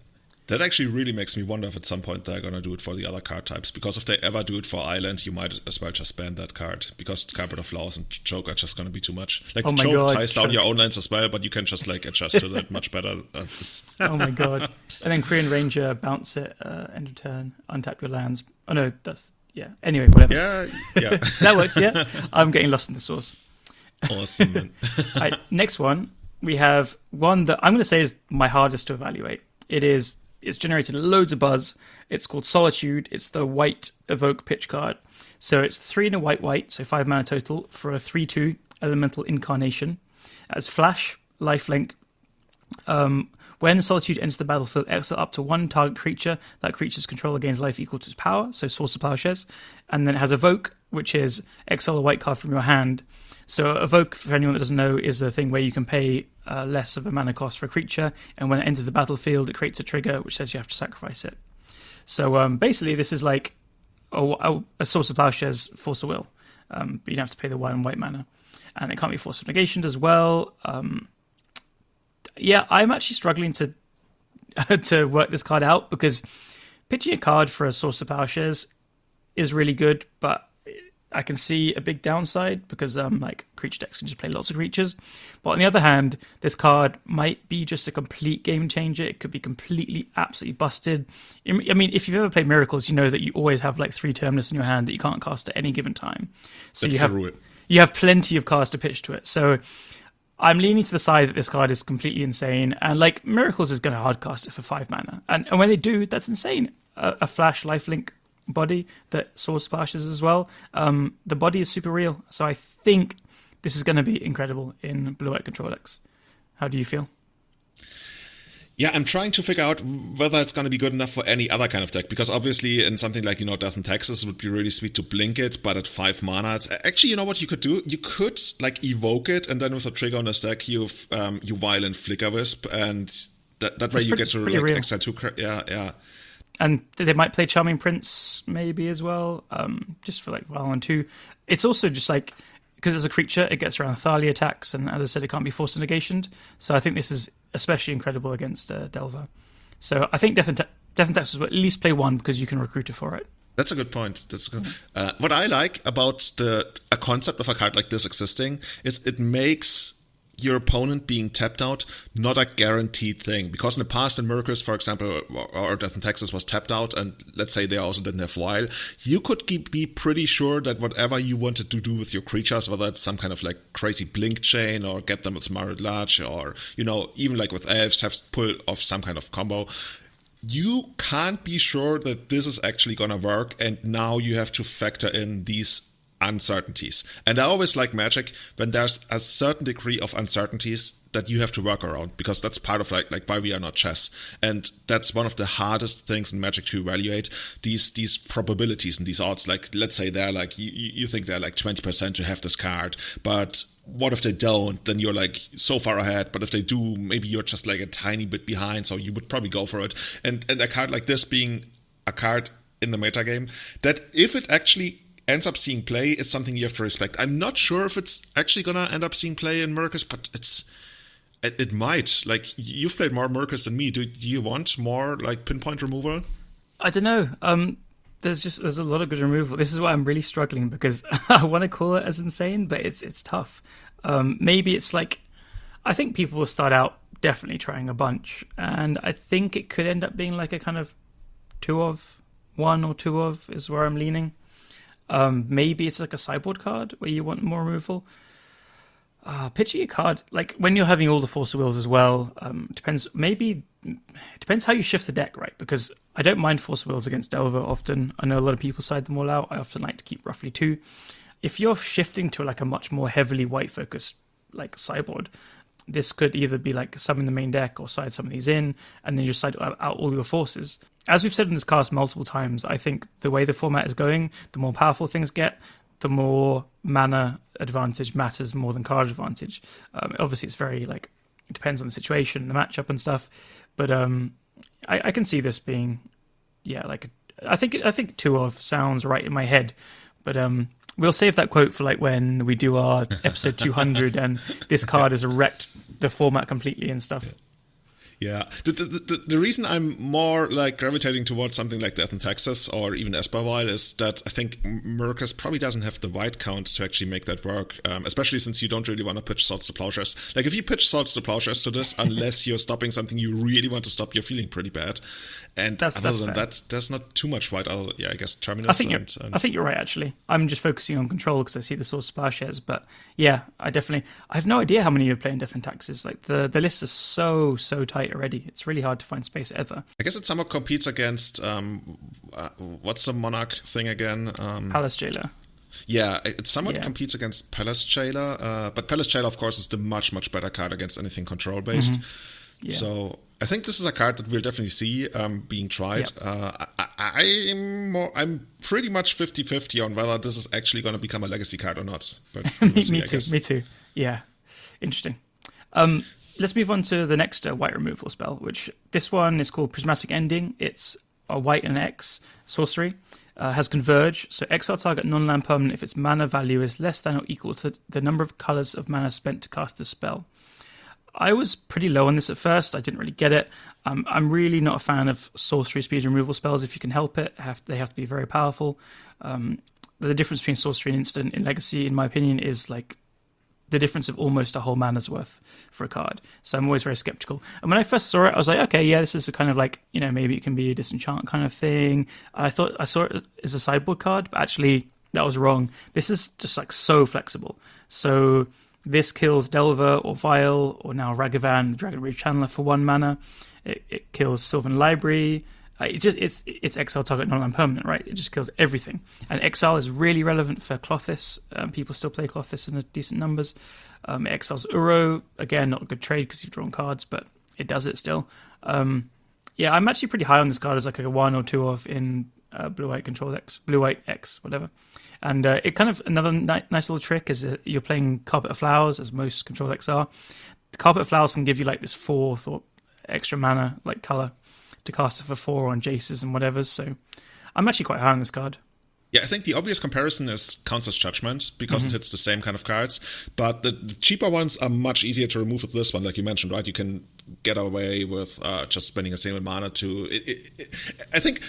That actually really makes me wonder if at some point they're going to do it for the other card types. Because if they ever do it for Island, you might as well just ban that card. Because Carpet of Flowers and Choke are just going to be too much. Like, Choke ties down your own lands as well, but you can just like adjust to that much better. Oh my god. And then Korean Ranger, bounce it, end of turn, untap your lands. Oh no, that's... Yeah, anyway, whatever. Yeah. That works, yeah. I'm getting lost in the source. Awesome, man. Right, next one, we have one that I'm going to say is my hardest to evaluate. It's generated loads of buzz. It's called Solitude. It's the white Evoke pitch card. So it's 3 and a white, so 5 mana total, for a 3/2 Elemental Incarnation. As flash, lifelink. When Solitude enters the battlefield, exile up to 1 target creature. That creature's controller gains life equal to its power, so Source of Plowshares. And then it has Evoke, which is exile a white card from your hand. So Evoke, for anyone that doesn't know, is a thing where you can pay less of a mana cost for a creature, and when it enters the battlefield, it creates a trigger which says you have to sacrifice it. So basically, this is like a Source of Plowshares, Force of Will, but you don't have to pay the 1 white mana. And it can't be Force of Negation as well. Yeah, I'm actually struggling to work this card out, because pitching a card for a Source of Plowshares is really good, but I can see a big downside because like creature decks can just play lots of creatures. But on the other hand, this card might be just a complete game changer. It could be completely, absolutely busted. I mean, if you've ever played Miracles, you know that you always have like 3 Terminus in your hand that you can't cast at any given time. So you have plenty of cards to pitch to it. So I'm leaning to the side that this card is completely insane, and like Miracles is going to hardcast it for 5 mana, and when they do, that's insane. A flash lifelink body that Source splashes as well. The body is super real, so I think this is going to be incredible in blue-white control decks. How do you feel? Yeah, I'm trying to figure out whether it's going to be good enough for any other kind of deck, because obviously in something like, Death and Taxes, it would be really sweet to blink it, but at 5 mana, it's actually, what you could do? You could like evoke it, and then with a trigger on this deck, you Violent Flicker Wisp, and that way you get to like extra 2. Yeah. And they might play Charming Prince maybe as well, just for like Violent 2. It's also just like, because it's a creature, it gets around Thalia attacks, and as I said, it can't be forced or negationed. So I think this is especially incredible against Delver. So I think Death and Taxes will at least play 1 because you can recruit it for it. That's a good point. That's good. What I like about a concept of a card like this existing is it makes your opponent being tapped out not a guaranteed thing, because in the past in Miracles, for example, or Death and Taxes was tapped out, and let's say they also didn't have While, you could be pretty sure that whatever you wanted to do with your creatures, whether it's some kind of like crazy blink chain or get them with Married Large, or even like with elves have pull off some kind of combo, you can't be sure that this is actually gonna work, and now you have to factor in these uncertainties. And I always like Magic when there's a certain degree of uncertainties that you have to work around, because that's part of like why we are not chess. And that's one of the hardest things in Magic to evaluate, these probabilities and these odds. Like, let's say they're like, you think they're like 20% to have this card, but what if they don't? Then you're like so far ahead. But if they do, maybe you're just like a tiny bit behind, so you would probably go for it. And a card like this being a card in the metagame, that if it actually ends up seeing play, it's something you have to respect. I'm not sure if it's actually gonna end up seeing play in Miracles, but it might. Like, you've played more Miracles than me. Do you want more like pinpoint removal? I don't know. There's a lot of good removal. This is why I'm really struggling, because I want to call it as insane, but it's tough. Maybe it's like, I think people will start out definitely trying a bunch, and I think it could end up being like a kind of 2 of 1 or 2 of is where I'm leaning. Maybe it's like a sideboard card where you want more removal. Pitching a card, like when you're having all the Force of Wills as well, depends how you shift the deck, right? Because I don't mind Force of Wills against Delver often. I know a lot of people side them all out. I often like to keep roughly 2. If you're shifting to like a much more heavily white focused like sideboard, this could either be like some in the main deck or side some of these in, and then you side out all your forces. As we've said in this cast multiple times, I think the way the format is going, the more powerful things get, the more mana advantage matters more than card advantage. Obviously, it's very like, it depends on the situation, the matchup and stuff. But I can see this being, I think 2 of sounds right in my head. But we'll save that quote for like when we do our episode 200 and this card has wrecked the format completely and stuff. Yeah, the reason I'm more like gravitating towards something like Death and Taxes or even Esper Vial is that I think Miracles probably doesn't have the white count to actually make that work, especially since you don't really want to pitch Swords to Plowshares. Like, if you pitch Swords to Plowshares to this, unless you're stopping something you really want to stop, you're feeling pretty bad. And other than that, there's not too much white. I guess Terminus. I think you're right, actually. I'm just focusing on control because I see the Swords to Plowshares. But yeah, I have no idea how many you're playing Death and Taxes. Like, the list is so tight already. It's really hard to find space ever. I guess it somewhat competes against what's the Monarch thing again? Palace Jailer. Yeah, it somewhat competes against Palace Jailer, but Palace Jailer, of course, is the much better card against anything control based. Mm-hmm. Yeah. So I think this is a card that we'll definitely see being tried. Yep. I'm pretty much 50-50 on whether this is actually going to become a legacy card or not. But me too. Yeah, interesting. Let's move on to the next white removal spell, which this one is called Prismatic Ending. It's a white and X sorcery. Has Converge, so exile target non-land permanent if its mana value is less than or equal to the number of colours of mana spent to cast the spell. I was pretty low on this at first. I didn't really get it. I'm really not a fan of sorcery speed removal spells if you can help it. They have to be very powerful. The difference between sorcery and instant in Legacy, in my opinion, is like the difference of almost a whole mana's worth for a card. So I'm always very skeptical. And when I first saw it, I was like, okay, yeah, this is a kind of like, maybe it can be a disenchant kind of thing. I thought I saw it as a sideboard card, but actually that was wrong. This is just like so flexible. So this kills Delver or Vial or now Ragavan, the Dragon Rage Channeler, for 1 mana. It kills Sylvan Library. It's exile target non-land permanent, right? It just kills everything. And exile is really relevant for Klothys. People still play Klothys in decent numbers. It exiles Uro. Again, not a good trade because you've drawn cards, but it does it still. Yeah, I'm actually pretty high on this card as like a 1 or 2 of in blue-white control decks, blue-white X, whatever. And it kind of, another nice little trick is that you're playing Carpet of Flowers, as most control decks are. The Carpet of Flowers can give you like this 4th or extra mana, like color, to cast it for 4 on Jaces and whatever. So I'm actually quite high on this card. Yeah, I think the obvious comparison is Counter's Judgment, because it hits the same kind of cards, but the cheaper ones are much easier to remove with this one, like you mentioned, right? You can get away with just spending a single mana to... I think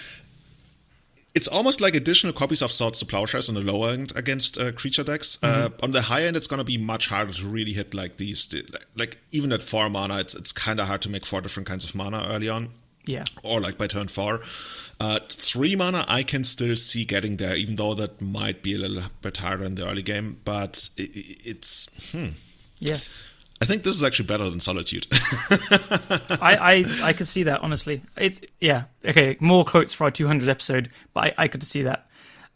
it's almost like additional copies of Swords to Plowshares on the lower end against creature decks. On the high end, it's going to be much harder to really hit like these. Like even at 4 mana, it's kind of hard to make 4 different kinds of mana early on. Yeah. Or like by turn 4. 3 mana, I can still see getting there, even though that might be a little bit harder in the early game. But it's... Yeah. I think this is actually better than Solitude. I could see that, honestly. Okay, more quotes for our 200th episode, but I could see that.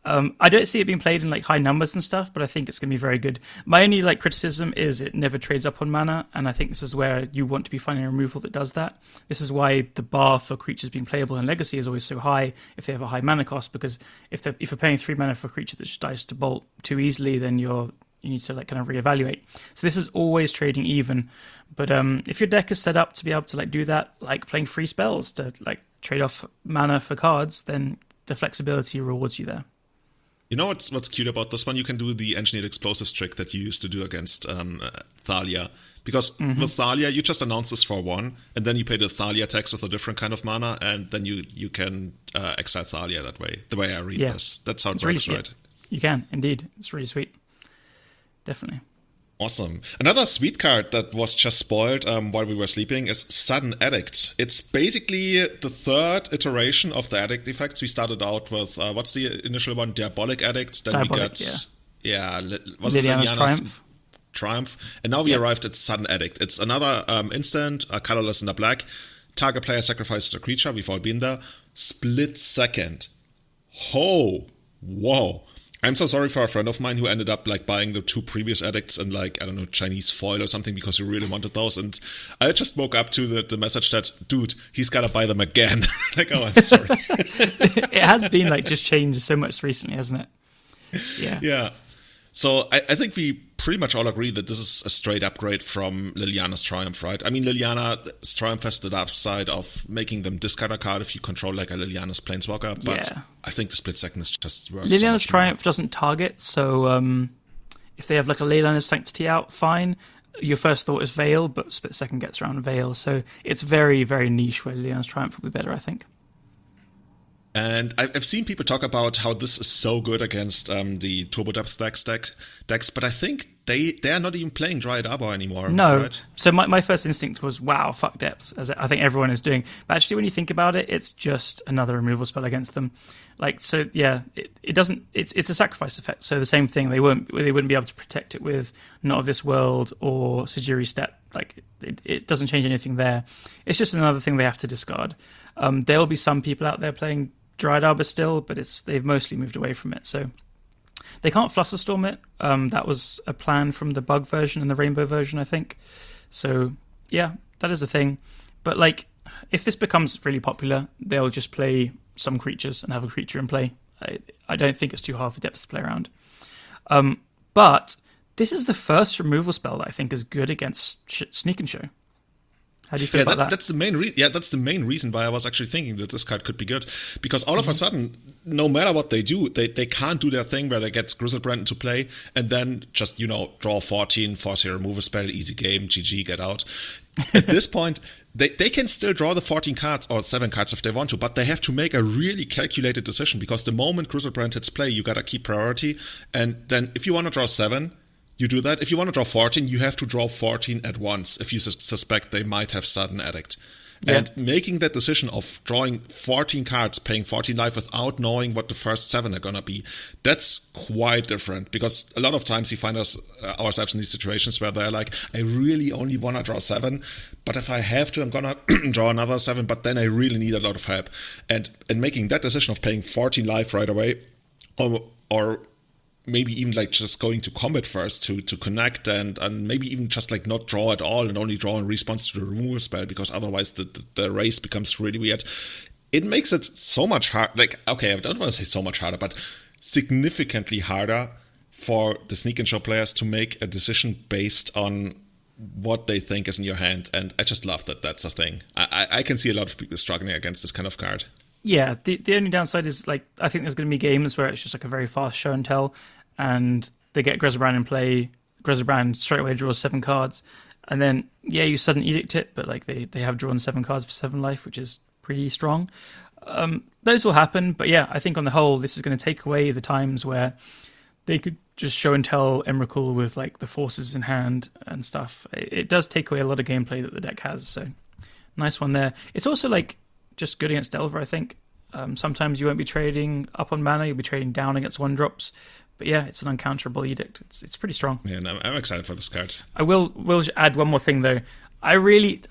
I don't see it being played in like high numbers and stuff, but I think it's going to be very good. My only like criticism is it never trades up on mana, and I think this is where you want to be finding a removal that does that. This is why the bar for creatures being playable in Legacy is always so high if they have a high mana cost, because if you're paying 3 mana for a creature that just dies to bolt too easily, then you need to like kind of reevaluate. So this is always trading even. But if your deck is set up to be able to like do that, like playing free spells to like trade off mana for cards, then the flexibility rewards you there. You know what's cute about this one? You can do the engineered explosives trick that you used to do against Thalia. Because with Thalia, you just announce this for 1, and then you pay the Thalia tax with a different kind of mana, and then you can exile Thalia that way. The way I read this. That's how it works, really, right? You can, indeed. It's really sweet. Definitely. Awesome. Another sweet card that was just spoiled while we were sleeping is Sudden Addict. It's basically the 3rd iteration of the Addict effects. We started out with, what's the initial one? Diabolic Addict. Then Diabolic, we got, was Liliana's it Liliana's Triumph? And now we arrived at Sudden Addict. It's another instant, colorless and a black. Target player sacrifices a creature. We've all been there. Split second. Whoa. I'm so sorry for a friend of mine who ended up like buying the 2 previous Addicts in like, I don't know, Chinese foil or something because he really wanted those. And I just woke up to the message that, dude, he's got to buy them again. Like, oh, I'm sorry. It has been like just changed so much recently, hasn't it? Yeah. Yeah. So I think we pretty much all agree that this is a straight upgrade from Liliana's Triumph, right? I mean, Liliana's Triumph has the upside of making them discard a card if you control like a Liliana's Planeswalker, but I think the split second is just worth Liliana's Triumph doesn't target, so if they have like a Leyline of Sanctity out, fine. Your first thought is Veil, but split second gets around Veil, so it's very, very niche where Liliana's Triumph will be better, I think. And I've seen people talk about how this is so good against the Turbo Depth decks, but I think they are not even playing Dryad Arbor anymore. No. Right? So my first instinct was, wow, fuck Depths, as I think everyone is doing. But actually, when you think about it, it's just another removal spell against them. Like, so yeah, it doesn't. It's a sacrifice effect. So the same thing. They wouldn't be able to protect it with Not of This World or Sejiri Step. Like, it doesn't change anything there. It's just another thing they have to discard. There will be some people out there playing Dryad Arbor still, but they've mostly moved away from it. So they can't Flusterstorm it. That was a plan from the Bug version and the Rainbow version, I think. So yeah, that is a thing. But like, if this becomes really popular, they'll just play some creatures and have a creature in play. I don't think it's too hard for Depths to play around. But this is the first removal spell that I think is good against Sneak and Show. How do you feel about that? That's the main that's the main reason why I was actually thinking that this card could be good. Because all of a sudden, no matter what they do, they can't do their thing where they get Griselbrand into play and then just, draw 14, force your removal spell, easy game, GG, get out. At this point, they can still draw the 14 cards or 7 cards if they want to, but they have to make a really calculated decision because the moment Griselbrand hits play, you gotta keep priority. And then if you want to draw 7, you do that. If you want to draw 14, you have to draw 14 at once if you suspect they might have Sudden Addict. Yeah. And making that decision of drawing 14 cards, paying 14 life without knowing what the first 7 are going to be, that's quite different. Because a lot of times we find ourselves in these situations where they're like, I really only want to draw 7, but if I have to, I'm going to draw another 7, but then I really need a lot of help. And making that decision of paying 14 life right away, or maybe even like just going to combat first to connect and maybe even just like not draw at all and only draw in response to the removal spell, because otherwise the race becomes really weird. It makes it so much hard. Like, okay, I don't want to say so much harder, but significantly harder for the Sneak and Show players to make a decision based on what they think is in your hand. And I just love that that's a thing. I can see a lot of people struggling against this kind of card. Yeah, the only downside is, like, I think there's going to be games where it's just like a very fast show and tell, and they get Griselbrand in play. Griselbrand straight away draws 7 cards, and then, yeah, you sudden edict it, but like they have drawn 7 cards for 7 life, which is pretty strong. Those will happen, but yeah, I think on the whole, this is going to take away the times where they could just show and tell Emrakul with like the forces in hand and stuff. It does take away a lot of gameplay that the deck has, so nice one there. It's also like just good against Delver, I think. Sometimes you won't be trading up on mana, you'll be trading down against 1-drops. But yeah, it's an uncounterable edict. It's pretty strong. Yeah, no, I'm excited for this card. I will add one more thing though. I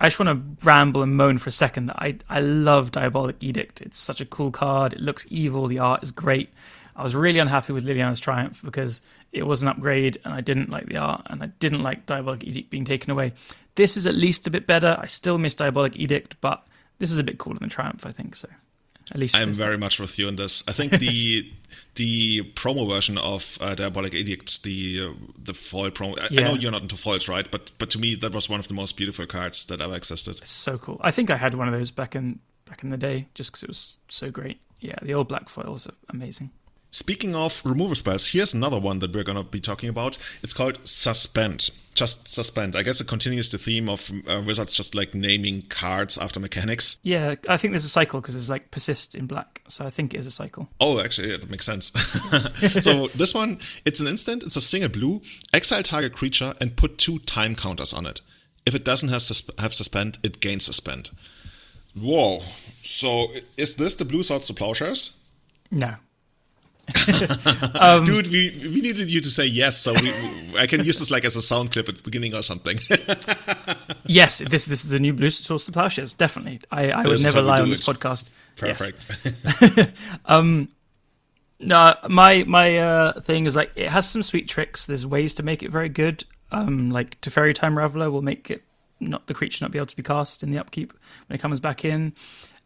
just want to ramble and moan for a second that I love Diabolic Edict. It's such a cool card. It looks evil. The art is great. I was really unhappy with Liliana's Triumph because it was an upgrade and I didn't like the art and I didn't like Diabolic Edict being taken away. This is at least a bit better. I still miss Diabolic Edict, but this is a bit cooler than Triumph, I think. So at least I'm very much with you on this. I think the promo version of Diabolic Edict, the foil promo. I know you're not into foils, right? But to me, that was one of the most beautiful cards that ever existed. It's so cool. I think I had one of those back in the day, just because it was so great. Yeah, the old black foils are amazing. Speaking of removal spells, here's another one that we're going to be talking about. It's called Suspend. Just Suspend. I guess it continues the theme of Wizards just like naming cards after mechanics. Yeah, I think there's a cycle because there's like Persist in black. So I think it is a cycle. Oh, actually, yeah, that makes sense. So this one, it's an instant. It's a single blue. Exile target creature and put 2 time counters on it. If it doesn't have Suspend, it gains Suspend. Whoa. So is this the Blue Swords to Plowshares? No. Dude, we needed you to say yes, so I can use this like as a sound clip at the beginning or something. Yes, this is the new Blue Swords to Plowshares, definitely. I would never lie on this podcast. Perfect. Yes. No, my thing is like it has some sweet tricks. There's ways to make it very good. Like Teferi Time Raveler will make it the creature not be able to be cast in the upkeep when it comes back in.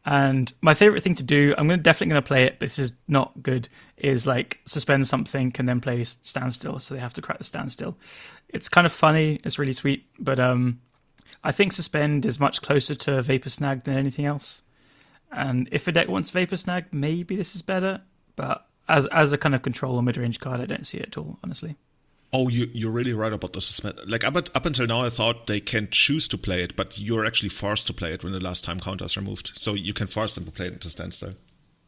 And my favorite thing to do, I'm definitely going to play it, but this is not good, is like suspend something and then play standstill, so they have to crack the standstill. It's kind of funny, it's really sweet, but I think suspend is much closer to Vapor Snag than anything else. And if a deck wants Vapor Snag, maybe this is better, but as a kind of control or mid-range card, I don't see it at all, honestly. Oh, you're really right about the suspend. Like up until now, I thought they can choose to play it, but you're actually forced to play it when the last time counter is removed. So you can force them to play it into standstill.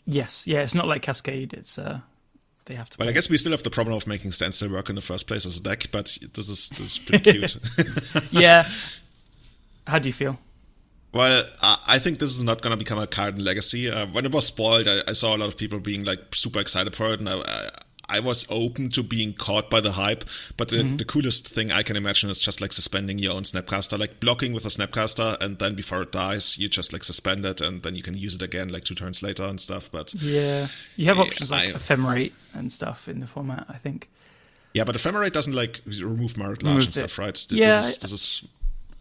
Yes, yeah, it's not like Cascade. It's they have to. Well, I guess we still have the problem of making standstill work in the first place as a deck, but this is pretty cute. Yeah. How do you feel? Well, I think this is not going to become a card in Legacy. When it was spoiled, I saw a lot of people being like super excited for it, and I was open to being caught by the hype, but the coolest thing I can imagine is just like suspending your own Snapcaster, like blocking with a Snapcaster, and then before it dies, you just like suspend it, and then you can use it again like 2 turns later and stuff. But yeah, you have options like Ephemerate and stuff in the format, I think. Yeah, but Ephemerate doesn't like remove Merit Large and stuff, right? Yeah, this is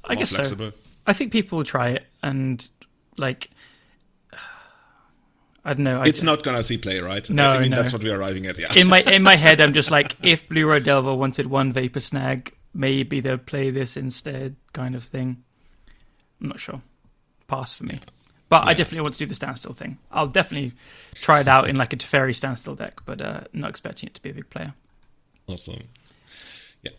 I guess flexible. So. I think people will try it, and like I don't know. It's not gonna see play, right? No, I mean, that's what we're arriving at. Yeah. In my head, I'm just like, if Blue Red Delver wanted 1 Vapor Snag, maybe they'll play this instead, kind of thing. I'm not sure. Pass for me. But yeah. I definitely want to do the standstill thing. I'll definitely try it out in like a Teferi standstill deck, but not expecting it to be a big player. Awesome. Yeah.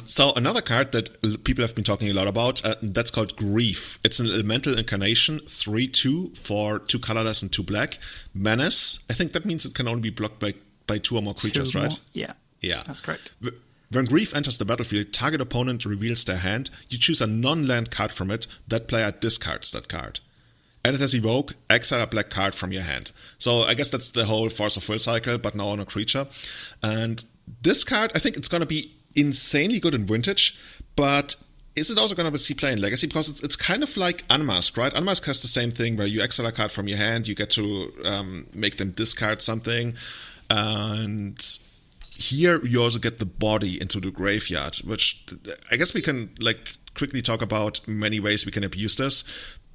So another card that people have been talking a lot about, that's called Grief. It's an elemental incarnation, 3/2 for 2 colorless and 2 black. Menace. I think that means it can only be blocked by 2 or more creatures, right? Yeah. Yeah. That's correct. When Grief enters the battlefield, target opponent reveals their hand. You choose a non-land card from it. That player discards that card. And it has Evoke, exile a black card from your hand. So I guess that's the whole Force of Will cycle, but now on a creature. And this card, I think it's going to be insanely good in Vintage, but is it also going to see play in Legacy? Because it's kind of like Unmask, right? Unmask has the same thing where you exile a card from your hand, you get to make them discard something. And here you also get the body into the graveyard, which I guess we can like quickly talk about many ways we can abuse this.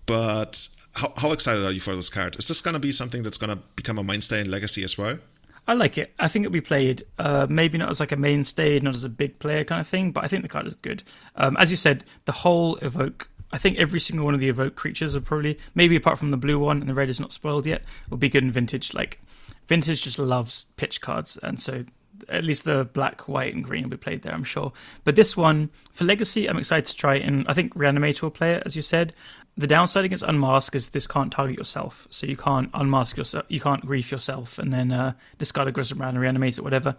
But how excited are you for this card? Is this going to be something that's going to become a mainstay in Legacy as well? I like it. I think it'll be played, maybe not as like a mainstay, not as a big player kind of thing, but I think the card is good. As you said, the whole Evoke, I think every single one of the Evoke creatures are probably, maybe apart from the blue one and the red is not spoiled yet, will be good in Vintage. Like, Vintage just loves pitch cards, and so at least the black, white, and green will be played there, I'm sure. But this one, for Legacy, I'm excited to try it, and I think Reanimator will play it, as you said. The downside against Unmask is this can't target yourself, so you can't unmask yourself, you can't grief yourself, and then discard Aggressive Round and reanimate it, whatever.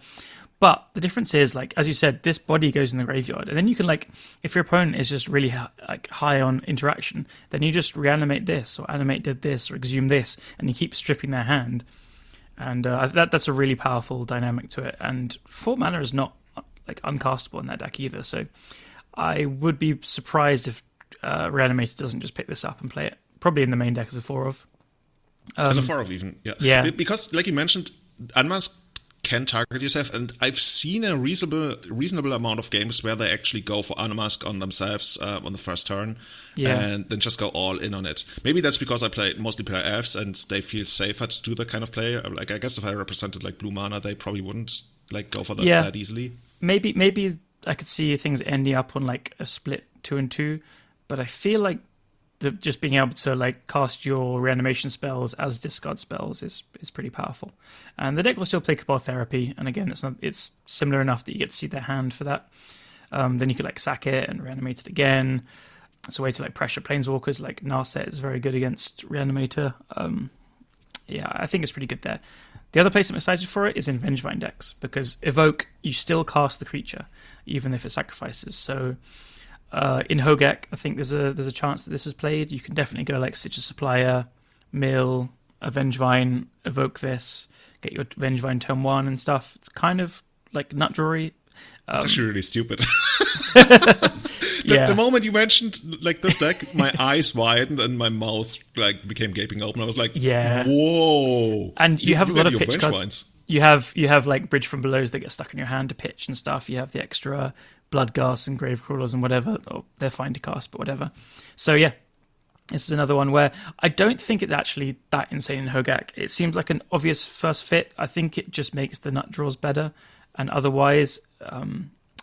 But the difference is, like, as you said, this body goes in the graveyard, and then you can, like, if your opponent is just really high on interaction, then you just reanimate this, or animate this, or exhume this, and you keep stripping their hand. And that's a really powerful dynamic to it. And 4 mana is not like uncastable in that deck either, so I would be surprised if Reanimator doesn't just pick this up and play it. Probably in the main deck as a 4-of. As a 4-of even, yeah. Yeah. Because, like you mentioned, Unmask can target yourself, and I've seen a reasonable amount of games where they actually go for Unmask on themselves on the first turn, and then just go all in on it. Maybe that's because I mostly play elves, and they feel safer to do that kind of play. Like, I guess if I represented like blue mana, they probably wouldn't like go for that easily. Maybe I could see things ending up on like a split 2-2. But I feel like just being able to like cast your reanimation spells as discard spells is pretty powerful. And the deck will still play Cabal Therapy, and again, it's similar enough that you get to see their hand for that. Then you could like sack it and reanimate it again. It's a way to like pressure planeswalkers. Like Narset is very good against Reanimator. I think it's pretty good there. The other place I'm excited for it is in Vengevine decks, because Evoke, you still cast the creature even if it sacrifices. So in Hogak, I think there's a chance that this is played. You can definitely go like Stitcher Supplier, Mill, a Vengevine, evoke this, get your Vengevine turn 1 and stuff. It's kind of like nut drawery. It's actually really stupid. The moment you mentioned like this deck, my eyes widened and my mouth like became gaping open. I was like, whoa. And you have a lot of pitch cards. You have like Bridge from Belows that get stuck in your hand to pitch and stuff. You have the extra Bloodghast and Gravecrawlers and whatever. Oh, they're fine to cast, but whatever. So yeah, this is another one where I don't think it's actually that insane in Hogak. It seems like an obvious first fit. I think it just makes the nut draws better. And otherwise,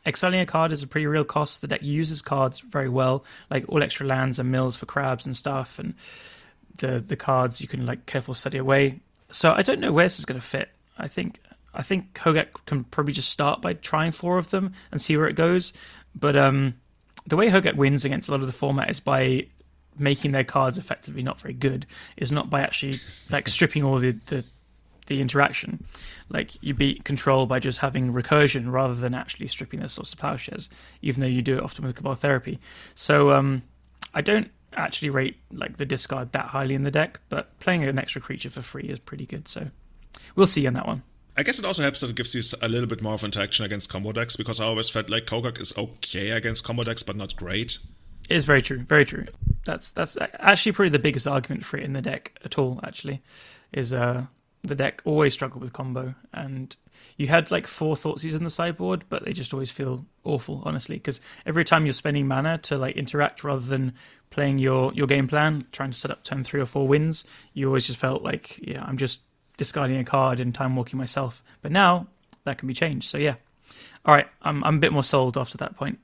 exiling a card is a pretty real cost. The deck uses cards very well, like all extra lands and mills for crabs and stuff. And the cards you can like careful study away. So I don't know where this is going to fit. I think Hogak can probably just start by trying 4 of them and see where it goes. But the way Hogak wins against a lot of the format is by making their cards effectively not very good. Is not by actually like stripping all the interaction. Like you beat Control by just having recursion rather than actually stripping their Source of Plowshares, even though you do it often with Cabal Therapy. So I don't actually rate like the discard that highly in the deck, but playing an extra creature for free is pretty good. So we'll see on that one. I guess it also helps that it gives you a little bit more of interaction against combo decks, because I always felt like Hogak is okay against combo decks, but not great. It is very true, very true. That's actually probably the biggest argument for it in the deck at all, actually, is the deck always struggled with combo, and you had like 4 Thoughtseize in the sideboard, but they just always feel awful, honestly, because every time you're spending mana to like interact rather than playing your game plan, trying to set up turn 3 or 4 wins, you always just felt like, I'm just discarding a card and time walking myself. But now that can be changed. So yeah, all right, I'm a bit more sold after that point.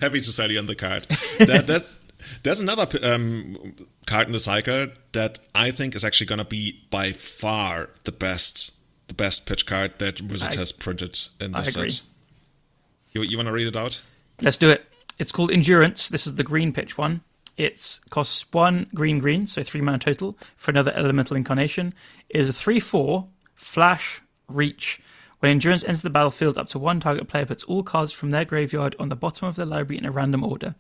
Happy to sell you on the card. There's another card in the cycle that I think is actually going to be by far the best pitch card that Wizard has printed in this set. You want to read it out? Let's do it. It's called Endurance. This is the green pitch one. It costs 1 green, so 3 mana total, for another elemental incarnation. It is a 3/4 flash reach. When Endurance enters the battlefield, up to 1 target player puts all cards from their graveyard on the bottom of their library in a random order.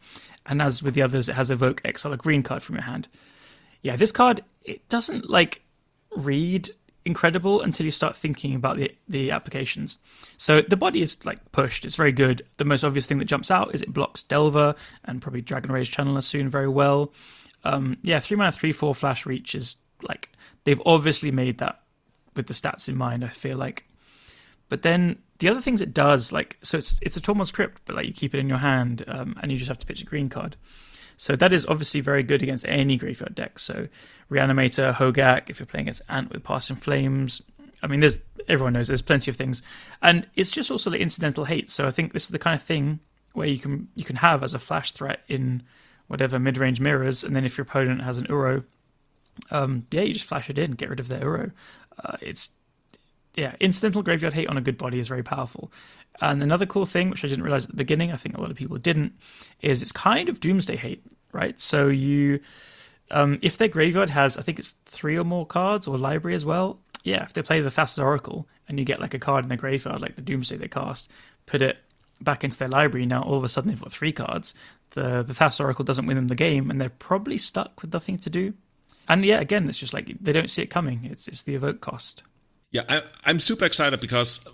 And as with the others, it has Evoke, exile a green card from your hand. Yeah, this card, it doesn't like read incredible until you start thinking about the applications. So the body is like pushed. It's very good. The most obvious thing that jumps out is it blocks Delver and probably Dragon Rage Channeler soon very well. 3 mana 3/4 flash reach is like, they've obviously made that with the stats in mind, I feel like. But then the other things it does, like, so it's a Tormod's Crypt, but like you keep it in your hand, and you just have to pitch a green card. So that is obviously very good against any graveyard deck. So Reanimator, Hogak, if you're playing against Ant with Passing Flames. I mean, everyone knows there's plenty of things. And it's just also like incidental hate. So I think this is the kind of thing where you can have as a flash threat in whatever mid-range mirrors, and then if your opponent has an Uro, you just flash it in, get rid of their Uro. Incidental graveyard hate on a good body is very powerful. And another cool thing, which I didn't realize at the beginning, I think a lot of people didn't, is it's kind of Doomsday hate, right? So you, if their graveyard has, I think it's 3 or more cards, or library as well, if they play the Thassa's Oracle, and you get like a card in their graveyard, like the Doomsday they cast, put it back into their library, now all of a sudden they've got 3 cards. The Thassa's Oracle doesn't win them the game, and they're probably stuck with nothing to do. And again, it's just like they don't see it coming. It's the evoke cost. Yeah, I'm super excited because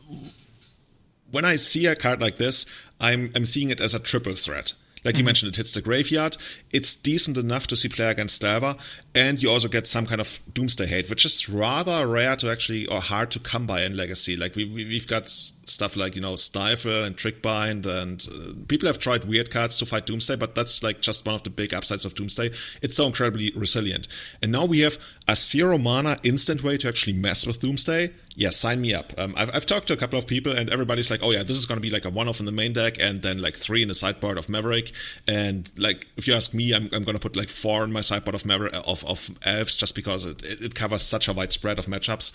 when I see a card like this, I'm seeing it as a triple threat. Like you mentioned, it hits the graveyard. It's decent enough to see play against Delver, and you also get some kind of Doomsday hate, which is rather rare to actually, or hard to come by in Legacy. Like we've got stuff like, Stifle and Trickbind, and people have tried weird cards to fight Doomsday, but that's like just one of the big upsides of Doomsday. It's so incredibly resilient. And now we have a 0 mana instant way to actually mess with Doomsday. Yeah, sign me up. I've talked to a couple of people, and everybody's like, oh yeah, this is going to be like a one-off in the main deck, and then like 3 in the sideboard of Maverick. And like, if you ask me, I'm going to put like 4 in my sideboard of Maverick, of Elves, just because it covers such a wide spread of matchups.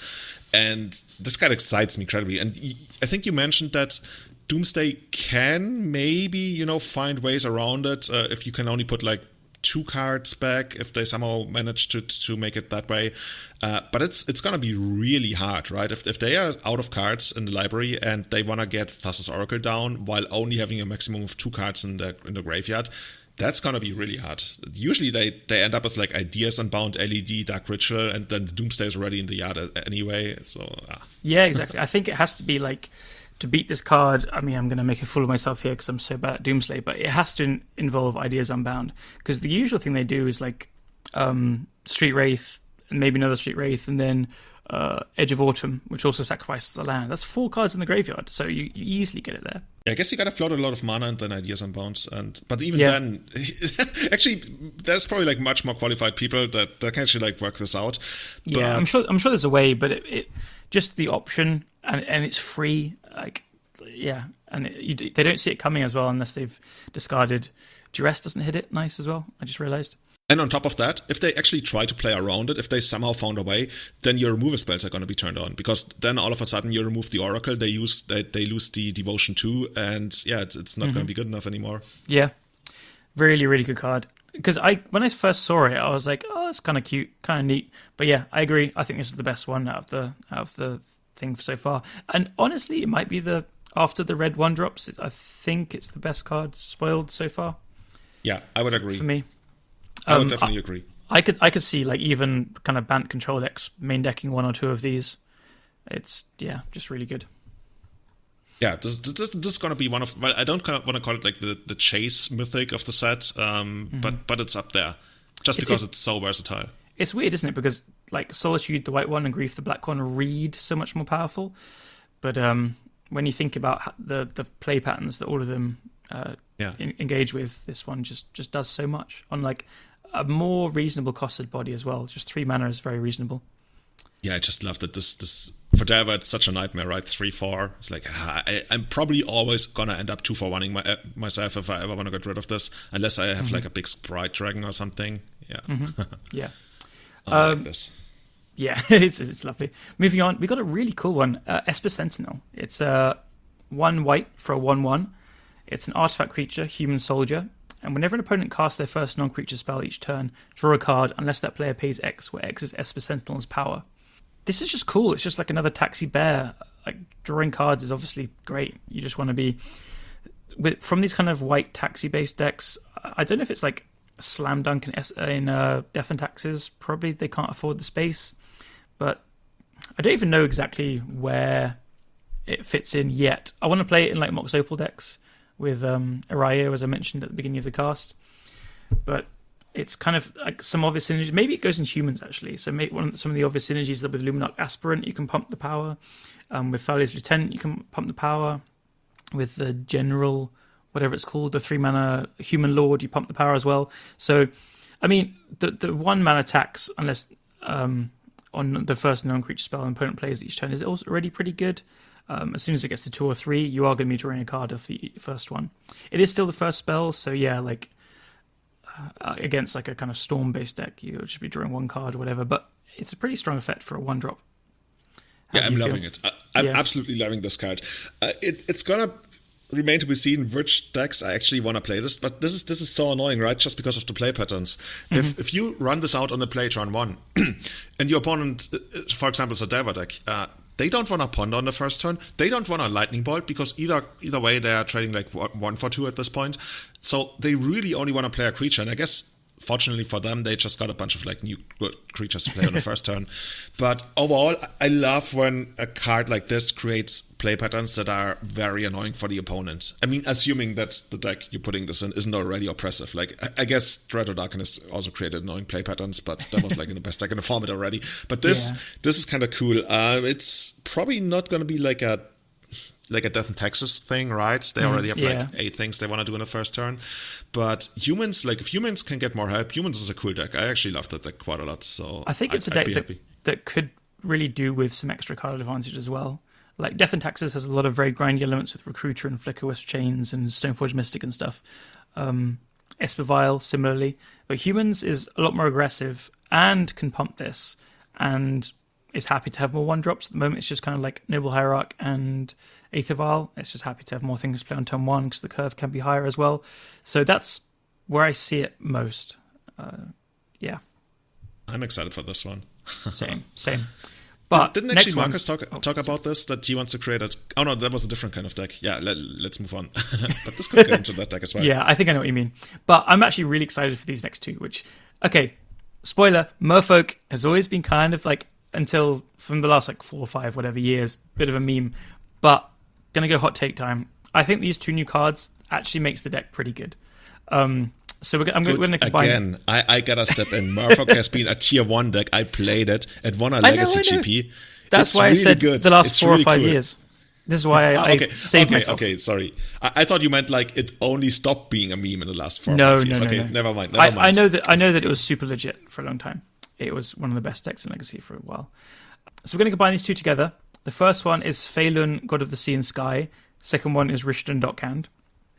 And this card excites me incredibly. And I think you mentioned that Doomsday can maybe, find ways around it if you can only put like 2 cards back, if they somehow manage to make it that way. But it's going to be really hard, right? If they are out of cards in the library and they want to get Thassa's Oracle down while only having a maximum of 2 cards in the graveyard, that's going to be really hard. Usually they end up with like Ideas Unbound, LED, Dark Ritual, and then the Doomsday is already in the yard anyway. So yeah, exactly. I think it has to be like, to beat this card, I mean, I'm going to make a fool of myself here because I'm so bad at Doomsday, but it has to involve Ideas Unbound, because the usual thing they do is like Street Wraith, and maybe another Street Wraith, and then Edge of Autumn, which also sacrifices the land. That's 4 cards in the graveyard, so you easily get it there. Yeah, I guess you got to float a lot of mana and then Ideas Unbound, but even then, actually, there's probably like much more qualified people that can actually like work this out. But yeah, I'm sure there's a way, but it just the option, and it's free. Like, yeah, and they don't see it coming as well unless they've discarded. Duress doesn't hit it nice as well, I just realized. And on top of that, if they actually try to play around it, if they somehow found a way, then your removal spells are going to be turned on, because then all of a sudden you remove the Oracle, they lose the Devotion too, and it's not going to be good enough anymore. Yeah, really, really good card. Because when I first saw it, I was like, oh, it's kind of cute, kind of neat. But yeah, I agree. I think this is the best one out of the thing so far. And honestly, it might be after the red 1 drops, I think it's the best card spoiled so far. Yeah, I would agree. For me. I would definitely agree. I could see like even kind of Bant control decks main decking 1 or 2 of these. It's just really good. Yeah, this is going to be one of, well, I don't kind of want to call it like the chase mythic of the set, but it's up there just because it's so versatile. It's weird, isn't it? Because like Solitude, the white one, and Grief, the black one, read so much more powerful. But when you think about the play patterns that all of them engage with, this one just does so much on like a more reasonable costed body as well. Just 3 mana is very reasonable. Yeah, I just love that this for Delver, it's such a nightmare, right? 3/4. It's like I'm probably always gonna end up 2/1ing myself if I ever want to get rid of this, unless I have like a big Sprite Dragon or something. Yeah, yeah. I like this. Yeah, it's lovely. Moving on, we got a really cool one, Esper Sentinel. It's 1 white for a 1/1. It's an artifact creature, human soldier, and whenever an opponent casts their first non-creature spell each turn, draw a card unless that player pays X, where X is Esper Sentinel's power. This is just cool. It's just like another taxi bear. Like, drawing cards is obviously great. You just want to be from these kind of white taxi-based decks. I don't know if it's like slam dunk in Death and Taxes. Probably they can't afford the space, but I don't even know exactly where it fits in yet. I want to play it in like Mox Opal decks with Arayo, as I mentioned at the beginning of the cast. But it's kind of like some obvious synergies. Maybe it goes in humans, actually. So maybe some of the obvious synergies that with Luminarch Aspirant, you can pump the power. With Thalia's Lieutenant, you can pump the power. With the General, whatever it's called, the 3-mana Human Lord, you pump the power as well. So, I mean, the 1-mana tax, unless on the first non-creature spell an opponent plays each turn, is also already pretty good. As soon as it gets to 2 or 3, you are going to be drawing a card off the first one. It is still the first spell, so yeah, like against like a kind of storm-based deck, you should be drawing 1 card or whatever. But it's a pretty strong effect for a 1-drop. Yeah, I'm loving it. I'm absolutely loving this card. It's gonna remain to be seen which decks I actually want to play this, but this is so annoying, right? Just because of the play patterns. Mm-hmm. If you run this out on the play turn 1, and your opponent, for example, is a Delver deck, they don't want to ponder on the first turn. They don't want a Lightning Bolt, because either way they are trading like 1 for 2 at this point. So they really only want to play a creature, and I guess fortunately for them, they just got a bunch of like new good creatures to play on the first turn. But overall, I love when a card like this creates play patterns that are very annoying for the opponent. I mean, assuming that the deck you're putting this in isn't already oppressive. Like, I guess Dread of Darkness also created annoying play patterns, but that was like in the best deck in the format already. But this is kind of cool. It's probably not going to be like a Death and Taxes thing, right? They already have like 8 things they want to do in the first turn. But humans, like if humans can get more help, humans is a cool deck. I actually love that deck quite a lot. So I think it's a deck that could really do with some extra card advantage as well. Like Death and Taxes has a lot of very grindy elements with Recruiter and Flicker Wisp Chains and Stoneforge Mystic and stuff. Esper Vial, similarly. But humans is a lot more aggressive and can pump this and is happy to have more 1-drops. At the moment, it's just kind of like Noble Hierarch and Aether Vial. It's just happy to have more things to play on turn 1 because the curve can be higher as well. So that's where I see it most. Yeah. I'm excited for this one. Same. But didn't actually Marcus talk about this, that he wants to create a... Oh no, that was a different kind of deck. Yeah, let's move on. But this could go into that deck as well. Yeah, I think I know what you mean. But I'm actually really excited for these next 2, which... Okay, spoiler, Merfolk has always been kind of like, until from the last like 4 or 5 whatever years, bit of a meme. But gonna go hot take time. I think these 2 new cards actually makes the deck pretty good. So I'm going to combine. Again, I gotta step in. Merfolk has been a tier 1 deck. I played it. It won a Legacy GP. That's why really I said good. The last 4 or 5 years. This is why I saved myself. Okay, sorry. I thought you meant like it only stopped being a meme in the last 4 or 5 years. Okay, never mind. I know that it was super legit for a long time. It was one of the best decks in Legacy for a while. So we're going to combine these 2 together. The first one is Svyelun, God of the Sea and Sky. Second one is Rishadan, Dockhand.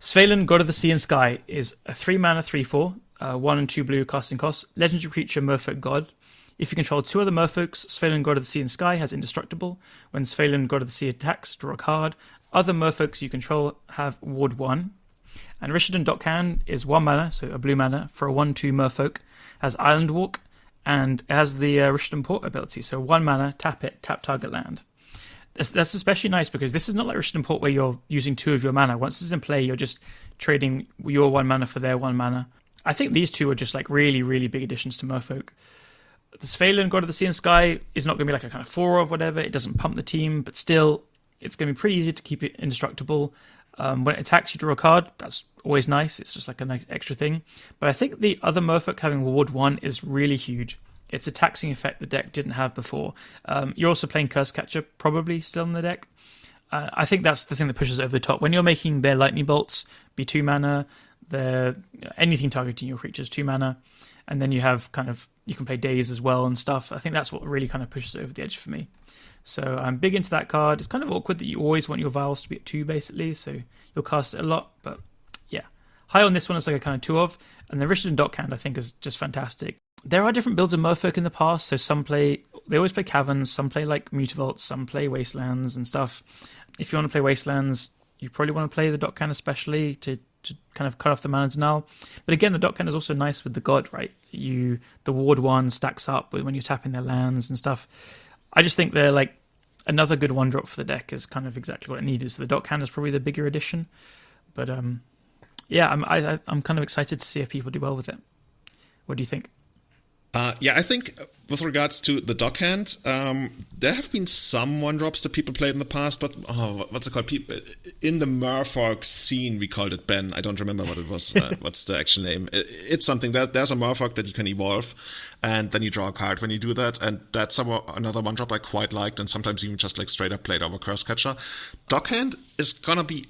Svyelun, God of the Sea and Sky, is a 3-mana 3/4, 1 and 2 blue casting cost, legendary creature Merfolk God. If you control 2 other Merfolks, Svyelun, God of the Sea and Sky has Indestructible. When Svyelun, God of the Sea attacks, draw a card. Other Merfolks you control have Ward 1. And Rishadan, Dockhand is 1 mana, so a blue mana, for a 1/2 Merfolk, has Island Walk, and it has the Rishadan Port ability, so 1 mana, tap it, tap target land. That's especially nice because this is not like Rishadan Port where you're using 2 of your mana. Once it's in play, you're just trading your 1 mana for their 1 mana. I think these 2 are just like really, really big additions to Merfolk. The Svyelun, God of the Sea and Sky, is not going to be like a kind of 4 or whatever. It doesn't pump the team, but still, it's going to be pretty easy to keep it indestructible. When it attacks, you draw a card. That's always nice. It's just like a nice extra thing. But I think the other Merfolk having Ward 1 is really huge. It's a taxing effect the deck didn't have before. You're also playing Curse Catcher, probably still in the deck. I think that's the thing that pushes it over the top. When you're making their Lightning Bolts be 2 mana, anything targeting your creatures 2 mana, and then you have you can play Days as well and stuff. I think that's what really kind of pushes it over the edge for me. So I'm big into that card. It's kind of awkward that you always want your vials to be at 2 basically, so you'll cast it a lot, but yeah. High on this one is like a kind of 2 of, and the Rishadan Dockhand I think is just fantastic. There are different builds of Merfolk in the past, so they always play Caverns, some play like Mutavaults, some play Wastelands and stuff. If you want to play Wastelands, you probably want to play the Dockhand especially to kind of cut off the mana denial. But again, the Dockhand is also nice with the God, right? The Ward 1 stacks up when you're tapping their lands and stuff. I just think they're like another good 1-drop for the deck is kind of exactly what it needed. So the Dockhand is probably the bigger addition. But yeah, I'm kind of excited to see if people do well with it. What do you think? Yeah, I think with regards to the dockhand, there have been some one drops that people played in the past, but what's it called? People in the Merfolk scene, we called it Ben. I don't remember what it was. What's the actual name? It's something that there's a Merfolk that you can evolve, and then you draw a card when you do that, and that's another one drop I quite liked, and sometimes even just like straight up played over Curse Catcher. Dockhand is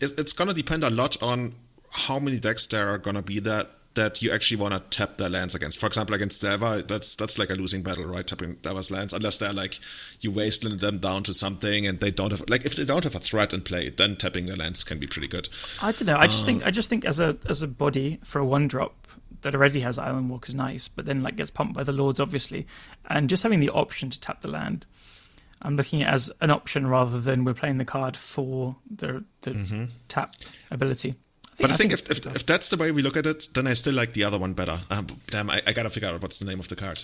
it's gonna depend a lot on how many decks there are gonna be that you actually want to tap their lands against. For example, against Deva, that's like a losing battle, right? Tapping Deva's lands, unless they're like, you wasteland them down to something and they don't have, like, if they don't have a threat in play, then tapping their lands can be pretty good. I don't know. I just think as a body for a 1-drop that already has Island Walk is nice, but then like gets pumped by the Lords, obviously. And just having the option to tap the land, I'm looking at it as an option rather than we're playing the card for the tap ability. But I think if that's the way we look at it, then I still like the other one better. Damn, I gotta figure out what's the name of the card.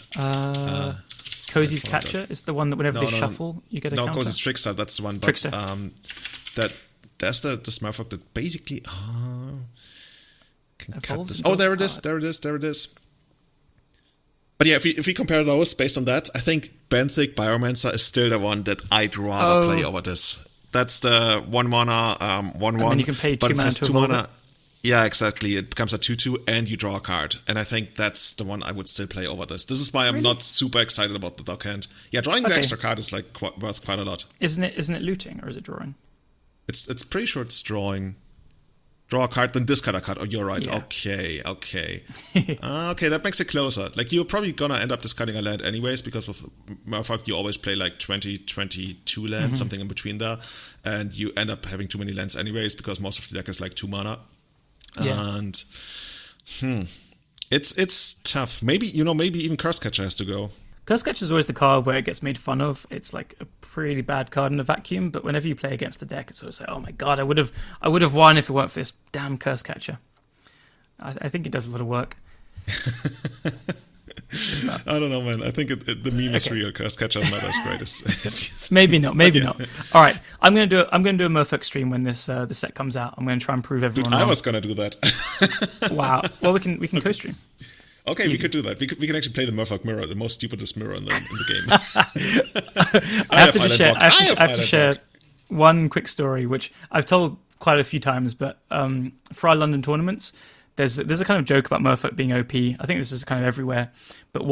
Cozy's Catcher is the one that whenever they shuffle, you get a counter. No, Cozy's Trickster, that's the one. But, Trickster. There's the Smurfok that basically... can cut this. Oh, there it is. But yeah, if we compare those based on that, I think Benthic Biomancer is still the one that I'd rather play over this. That's the 1 mana, 1/1. And you can pay 2 mana to 2 mana. Yeah, exactly. It becomes a 2/2 and you draw a card. And I think that's the one I would still play over this. This is why I'm not super excited about the dockhand. Yeah, drawing the extra card is like worth quite a lot. Isn't it looting or is it drawing? It's pretty sure it's drawing. Draw a card, then discard a card. Oh, you're right. Yeah. Okay. Okay, that makes it closer. Like, you're probably gonna end up discarding a land anyways, because with Merfolk, you always play like 22 lands, something in between there. And you end up having too many lands anyways, because most of the deck is like 2 mana. Yeah. And, it's tough. Maybe even Curse Catcher has to go. Curse Catcher is always the card where it gets made fun of. It's like a pretty bad card in a vacuum, but whenever you play against the deck, it's always like, oh my god, I would have won if it weren't for this damn Curse Catcher. I think it does a lot of work. I don't know, man. I think the meme is real. Curse Catcher is not as great as maybe not. All right, I'm gonna do a Merfolk stream when this the set comes out. I'm gonna try and prove everyone wrong. I was gonna do that. Wow. Well, we can co-stream. Okay, we could do that. We can actually play the Merfolk Mirror, the most stupidest mirror in the game. I have to share one quick story, which I've told quite a few times, but for our London tournaments, there's a kind of joke about Merfolk being OP. I think this is kind of everywhere. But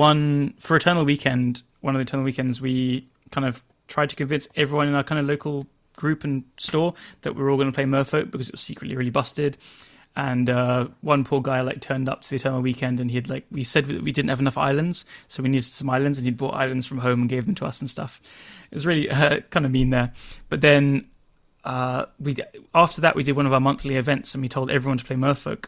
for Eternal Weekend, one of the Eternal Weekends, we kind of tried to convince everyone in our kind of local group and store that we were all going to play Merfolk because it was secretly really busted. And one poor guy turned up to the Eternal Weekend, and we said that we didn't have enough islands, so we needed some islands, and he'd bought islands from home and gave them to us and stuff. It was really kind of mean there. But then after that, we did one of our monthly events, and we told everyone to play Merfolk.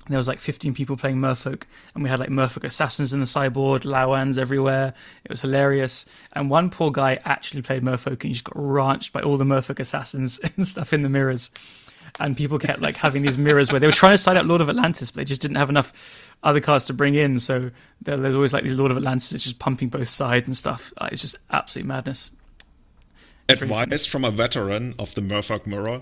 And there was 15 people playing Merfolk, and we had Merfolk assassins in the sideboard, Lawans everywhere. It was hilarious. And one poor guy actually played Merfolk, and he just got ranched by all the Merfolk assassins and stuff in the mirrors. And people kept having these mirrors where they were trying to side up Lord of Atlantis, but they just didn't have enough other cards to bring in. So there's always these Lord of Atlantis just pumping both sides and stuff. It's just absolute madness. Advice from a veteran of the Merfolk Mirror: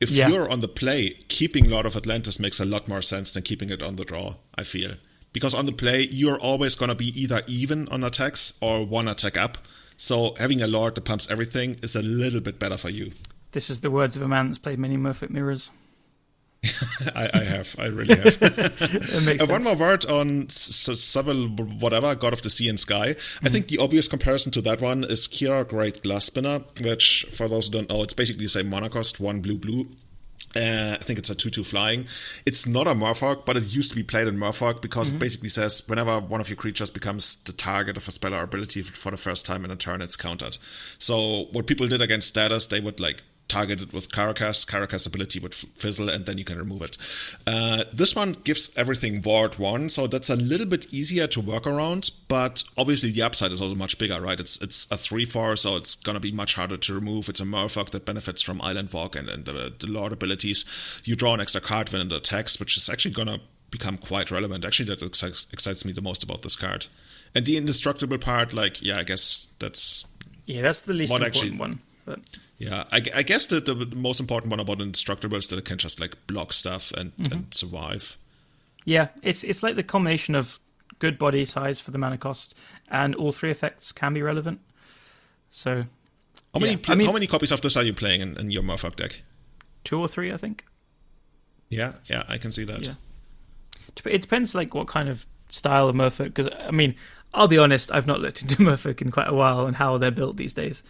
if you're on the play, keeping Lord of Atlantis makes a lot more sense than keeping it on the draw, I feel. Because on the play, you're always going to be either even on attacks or one attack up. So having a Lord that pumps everything is a little bit better for you. This is the words of a man that's played many Merfolk mirrors. I really have. It makes sense. One more word on Svyelun, whatever, God of the Sea and Sky. I think the obvious comparison to that one is Kira Great Glass Spinner, which, for those who don't know, it's basically the same mana cost, 1 blue. I think it's a 2/2 flying. It's not a Merfolk, but it used to be played in Merfolk because it basically says whenever one of your creatures becomes the target of a spell or ability for the first time in a turn, it's countered. So what people did against status, they would target it with Carakas ability would fizzle, and then you can remove it. This one gives everything Ward 1, so that's a little bit easier to work around, but obviously the upside is also much bigger, right? It's a 3/4, so it's going to be much harder to remove. It's a Merfolk that benefits from Island Walk and the Lord abilities. You draw an extra card when it attacks, which is actually going to become quite relevant. Actually, that excites me the most about this card. And the indestructible part, I guess that's... Yeah, that's the least important one, but... Yeah, I guess the most important one about Indestructible is that it can just block stuff and survive. Yeah, it's like the combination of good body size for the mana cost, and all 3 effects can be relevant. So, how many copies of this are you playing in your Murfolk deck? 2 or 3, I think. Yeah, I can see that. Yeah. It depends, like, what kind of style of Murfolk, because, I mean, I'll be honest, I've not looked into Murfolk in quite a while and how they're built these days.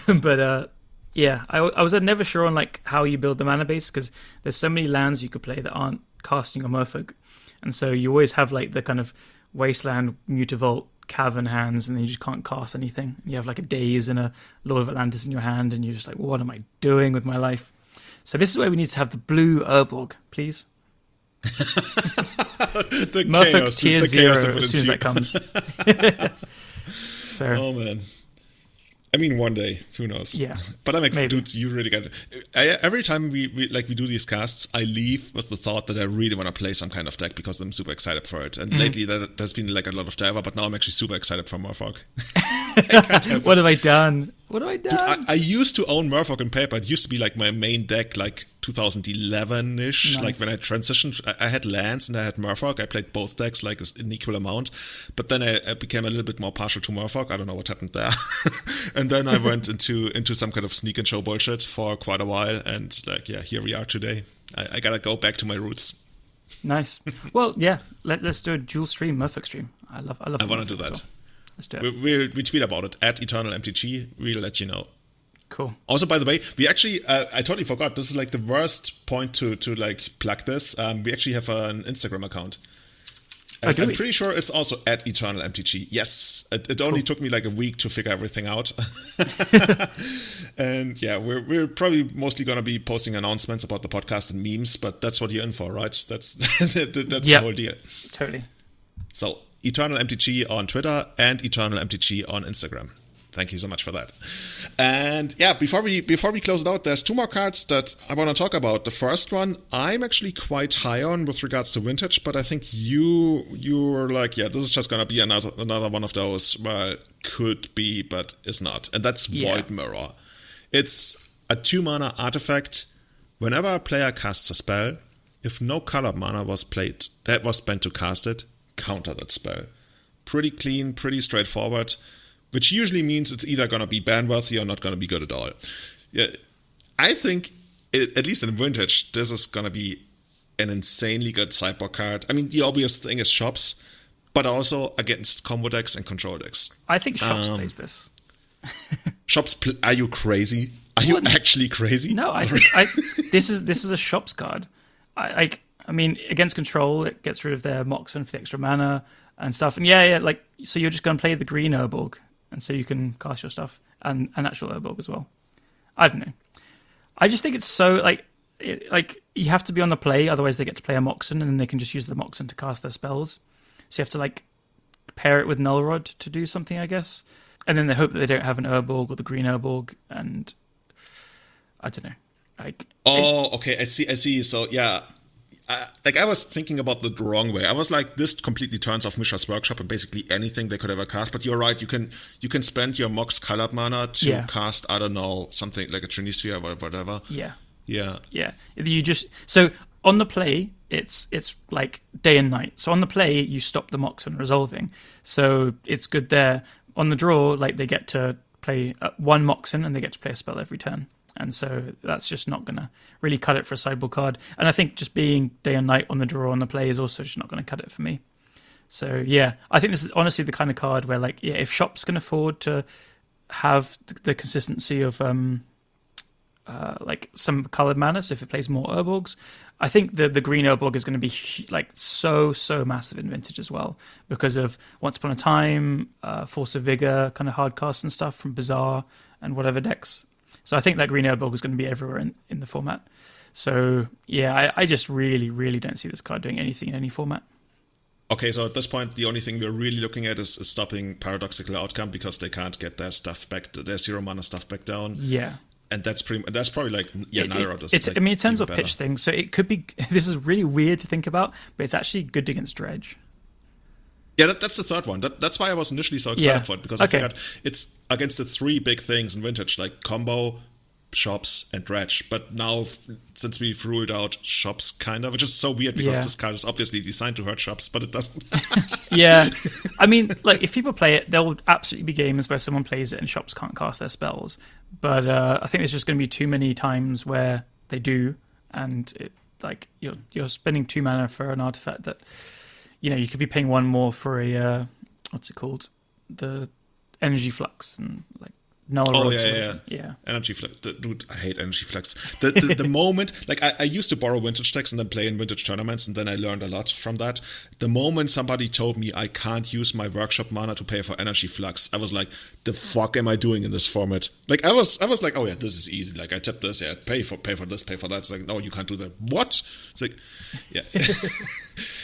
But, yeah, I was never sure on, like, how you build the mana base, because there's so many lands you could play that aren't casting a Murfolk. And so you always have, like, the kind of Wasteland, Mutavault, Cavern hands, and then you just can't cast anything. You have, like, a Daze and a Lord of Atlantis in your hand, and you're just like, what am I doing with my life? So this is where we need to have the blue Urborg, please. The Murfolk chaos, tier the 0 chaos as soon as that comes. So, oh man, I mean, one day, who knows? Yeah, but I'm like, maybe. dude, you really got it. Every time we do these casts, I leave with the thought that I really want to play some kind of deck because I'm super excited for it. And lately, there's been like a lot of Java, but now I'm actually super excited for Murfolk. What have I done? What have I done? Dude, I used to own Murfolk in paper. It used to be like my main deck, like 2011-ish. Nice. Like when I transitioned, I had lands and I had Murfolk. I played both decks like an equal amount. But then I became a little bit more partial to Murfolk. I don't know what happened there. And then I went into some kind of sneak and show bullshit for quite a while. And like, yeah, here we are today. I gotta go back to my roots. Nice. Well, yeah, let's do a dual stream, Murfolk stream. I want to do that. Well. Let's do it. We tweet about it at EternalMTG. We'll let you know. Cool. Also, by the way, we actually, I totally forgot. This is like the worst point to like plug this. We actually have an Instagram account. And I'm pretty sure it's also at EternalMTG. Yes. It only took me like a week to figure everything out. And yeah, we're probably mostly going to be posting announcements about the podcast and memes, but that's what you're in for, right? That's the whole deal. Totally. So, EternalMTG on Twitter and EternalMTG on Instagram. Thank you so much for that. And yeah, before we close it out, there's 2 more cards that I want to talk about. The first one, I'm actually quite high on with regards to vintage, but I think you're like, yeah, this is just gonna be another one of those where it could be, but is not. And that's Void Mirror. It's a 2-mana artifact. Whenever a player casts a spell, if no colored mana was spent to cast it, counter that spell. Pretty clean, pretty straightforward. Which usually means it's either going to be ban-worthy or not going to be good at all. Yeah, I think, at least in Vintage, this is going to be an insanely good sideboard card. I mean, the obvious thing is Shops, but also against combo decks and control decks. I think Shops plays this. Shops, are you crazy? Are you actually crazy? No, this is a Shops card. I mean, against control, it gets rid of their Moxen for the extra mana and stuff. And yeah, like, so you're just going to play the green Urborg. And so you can cast your stuff and an actual Urborg as well. I don't know. I just think it's so, like you have to be on the play, otherwise they get to play a Moxen, and then they can just use the Moxen to cast their spells. So you have to, like, pair it with Null Rod to do something, I guess. And then they hope that they don't have an Urborg or the green Urborg, and I don't know. Okay, I see. So, yeah. I was thinking about the wrong way. I was like, this completely turns off Mishra's Workshop and basically anything they could ever cast. But you're right, you can spend your Mox colored mana to cast, I don't know, something like a Trinisphere or whatever. Yeah. You just so on the play, it's like day and night. So on the play, you stop the Moxen resolving. So it's good there. On the draw, like, they get to play 1 Moxen and they get to play a spell every turn. And so that's just not going to really cut it for a sideboard card. And I think just being day and night on the draw on the play is also just not going to cut it for me. So, yeah, I think this is honestly the kind of card where, like, yeah, if Shops can afford to have the consistency of, like, some coloured mana, so if it plays more Urborgs, I think the green Urborg is going to be, like, so massive in Vintage as well because of Once Upon a Time, Force of Vigor, kind of hard casts and stuff from Bazaar and whatever decks. So I think that green Urborg is going to be everywhere in the format. So, yeah, I just really, really don't see this card doing anything in any format. Okay, so at this point, the only thing we're really looking at is stopping Paradoxical Outcome because they can't get their stuff back, their 0-mana stuff back down. Yeah. And that's probably like, yeah, neither of this. I mean, it turns off pitch things, so it could be, this is really weird to think about, but it's actually good against Dredge. Yeah, that's the third one. That's why I was initially so excited for it, because I figured it's against the 3 big things in Vintage, like combo, shops and dredge. But now, since we've ruled out shops, kind of, which is so weird because this card is obviously designed to hurt shops, but it doesn't. Yeah. I mean, like, if people play it, there will absolutely be games where someone plays it and shops can't cast their spells. But I think there's just going to be too many times where they do, and it, like, you're spending 2 mana for an artifact that, you know, you could be paying 1 more for a, what's it called? The energy flux, and like, null. Yeah. Energy flux. Dude, I hate energy flux. The moment, like, I used to borrow vintage decks and then play in vintage tournaments, and then I learned a lot from that. The moment somebody told me I can't use my workshop mana to pay for energy flux, I was like, the fuck am I doing in this format? Like, I was like, oh yeah, this is easy. Like, I tap this, yeah, pay for this, pay for that. It's like, no, you can't do that. What? It's like, yeah.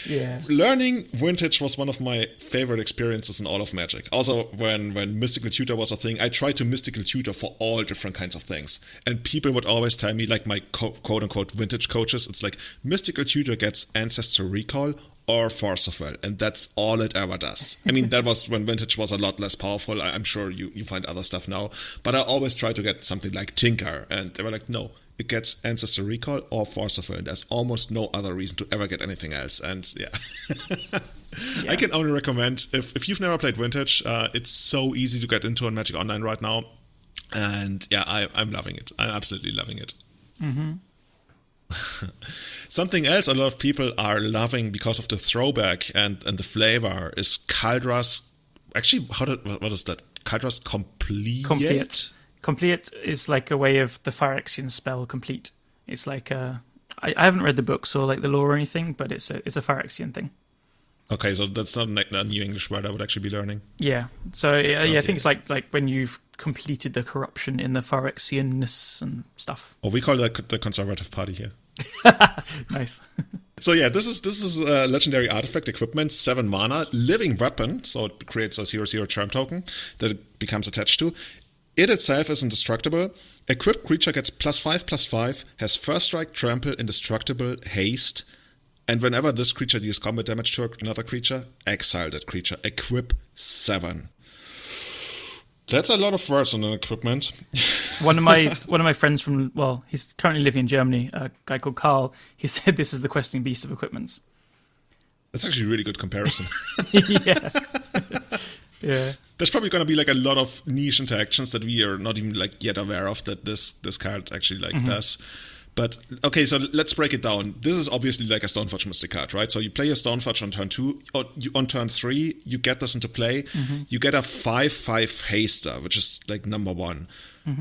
Yeah. Learning vintage was one of my favorite experiences in all of Magic. Also, when Mystical Tutor was a thing, I tried to Mystical Tutor for all different kinds of things. And people would always tell me, like my quote-unquote vintage coaches, it's like, Mystical Tutor gets Ancestor Recall or Force of Will, and that's all it ever does. I mean, that was when vintage was a lot less powerful. I'm sure you find other stuff now. But I always try to get something like Tinker, and they were like, no, it gets Ancestor Recall or Force of Will, and there's almost no other reason to ever get anything else. And yeah. I can only recommend, if you've never played vintage, it's so easy to get into on Magic Online right now. And yeah, I'm loving it. I'm absolutely loving it. Mm-hmm. Something else a lot of people are loving because of the throwback and the flavor is Kaldra's. Actually, what is that? Kaldra's Complete. Complete is like a way of the Phyrexian spell complete. It's like I haven't read the books or like the lore or anything, but it's a Phyrexian thing. Okay, so that's not a new English word I would actually be learning. Yeah. So I think it's like when you've completed the corruption in the Phyrexianness and stuff. Oh, we call that the conservative party here. Nice. So yeah, this is a legendary artifact equipment, 7 mana, living weapon, so it creates a 0/0 charm token that it becomes attached to. It itself is indestructible. Equipped creature gets +5/+5, has first strike, trample, indestructible, haste, and whenever this creature deals combat damage to another creature, exile that creature. Equip 7. That's a lot of words on an equipment. One of my friends from, well, he's currently living in Germany, a guy called Carl, he said this is the questing beast of equipments. That's actually a really good comparison. Yeah. Yeah. There's probably going to be like a lot of niche interactions that we are not even like yet aware of that this card actually like does. But okay, so let's break it down. This is obviously like a Stoneforge Mystic card, right? So you play your Stoneforge on turn 2, or on turn 3, you get this into play. You get a 5/5 haster, which is like number 1.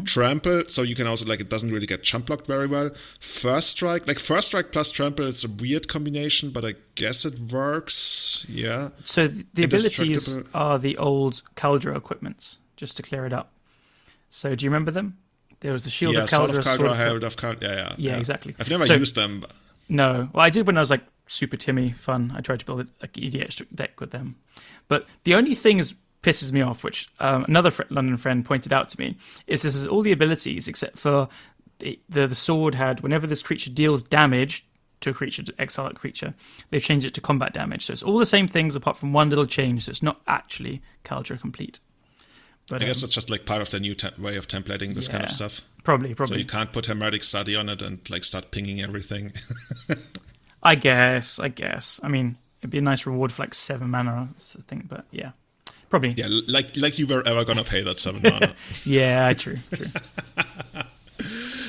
Trample, so you can also, like, it doesn't really get jump blocked very well. First strike plus trample is a weird combination, but I guess it works. Yeah. So the abilities are the old Kaldra equipments, just to clear it up. So do you remember them? There was the Shield of Kaldra, Herald of Kaldra, yeah, exactly. I've never used them. But... No, well, I did when I was like super Timmy fun. I tried to build like EDH deck with them. But the only thing is pisses me off, which another London friend pointed out to me, is this is all the abilities except for the sword had, whenever this creature deals damage to a creature, to exile a creature, they've changed it to combat damage. So it's all the same things apart from one little change, so it's not actually Kaldra complete. But, I guess it's just like part of the new way of templating this kind of stuff. Probably. So you can't put Hermetic Study on it and like start pinging everything. I guess. I mean, it'd be a nice reward for like 7 mana, I think, but yeah. Probably. Yeah, like you were ever going to pay that 7 mana. Yeah, true.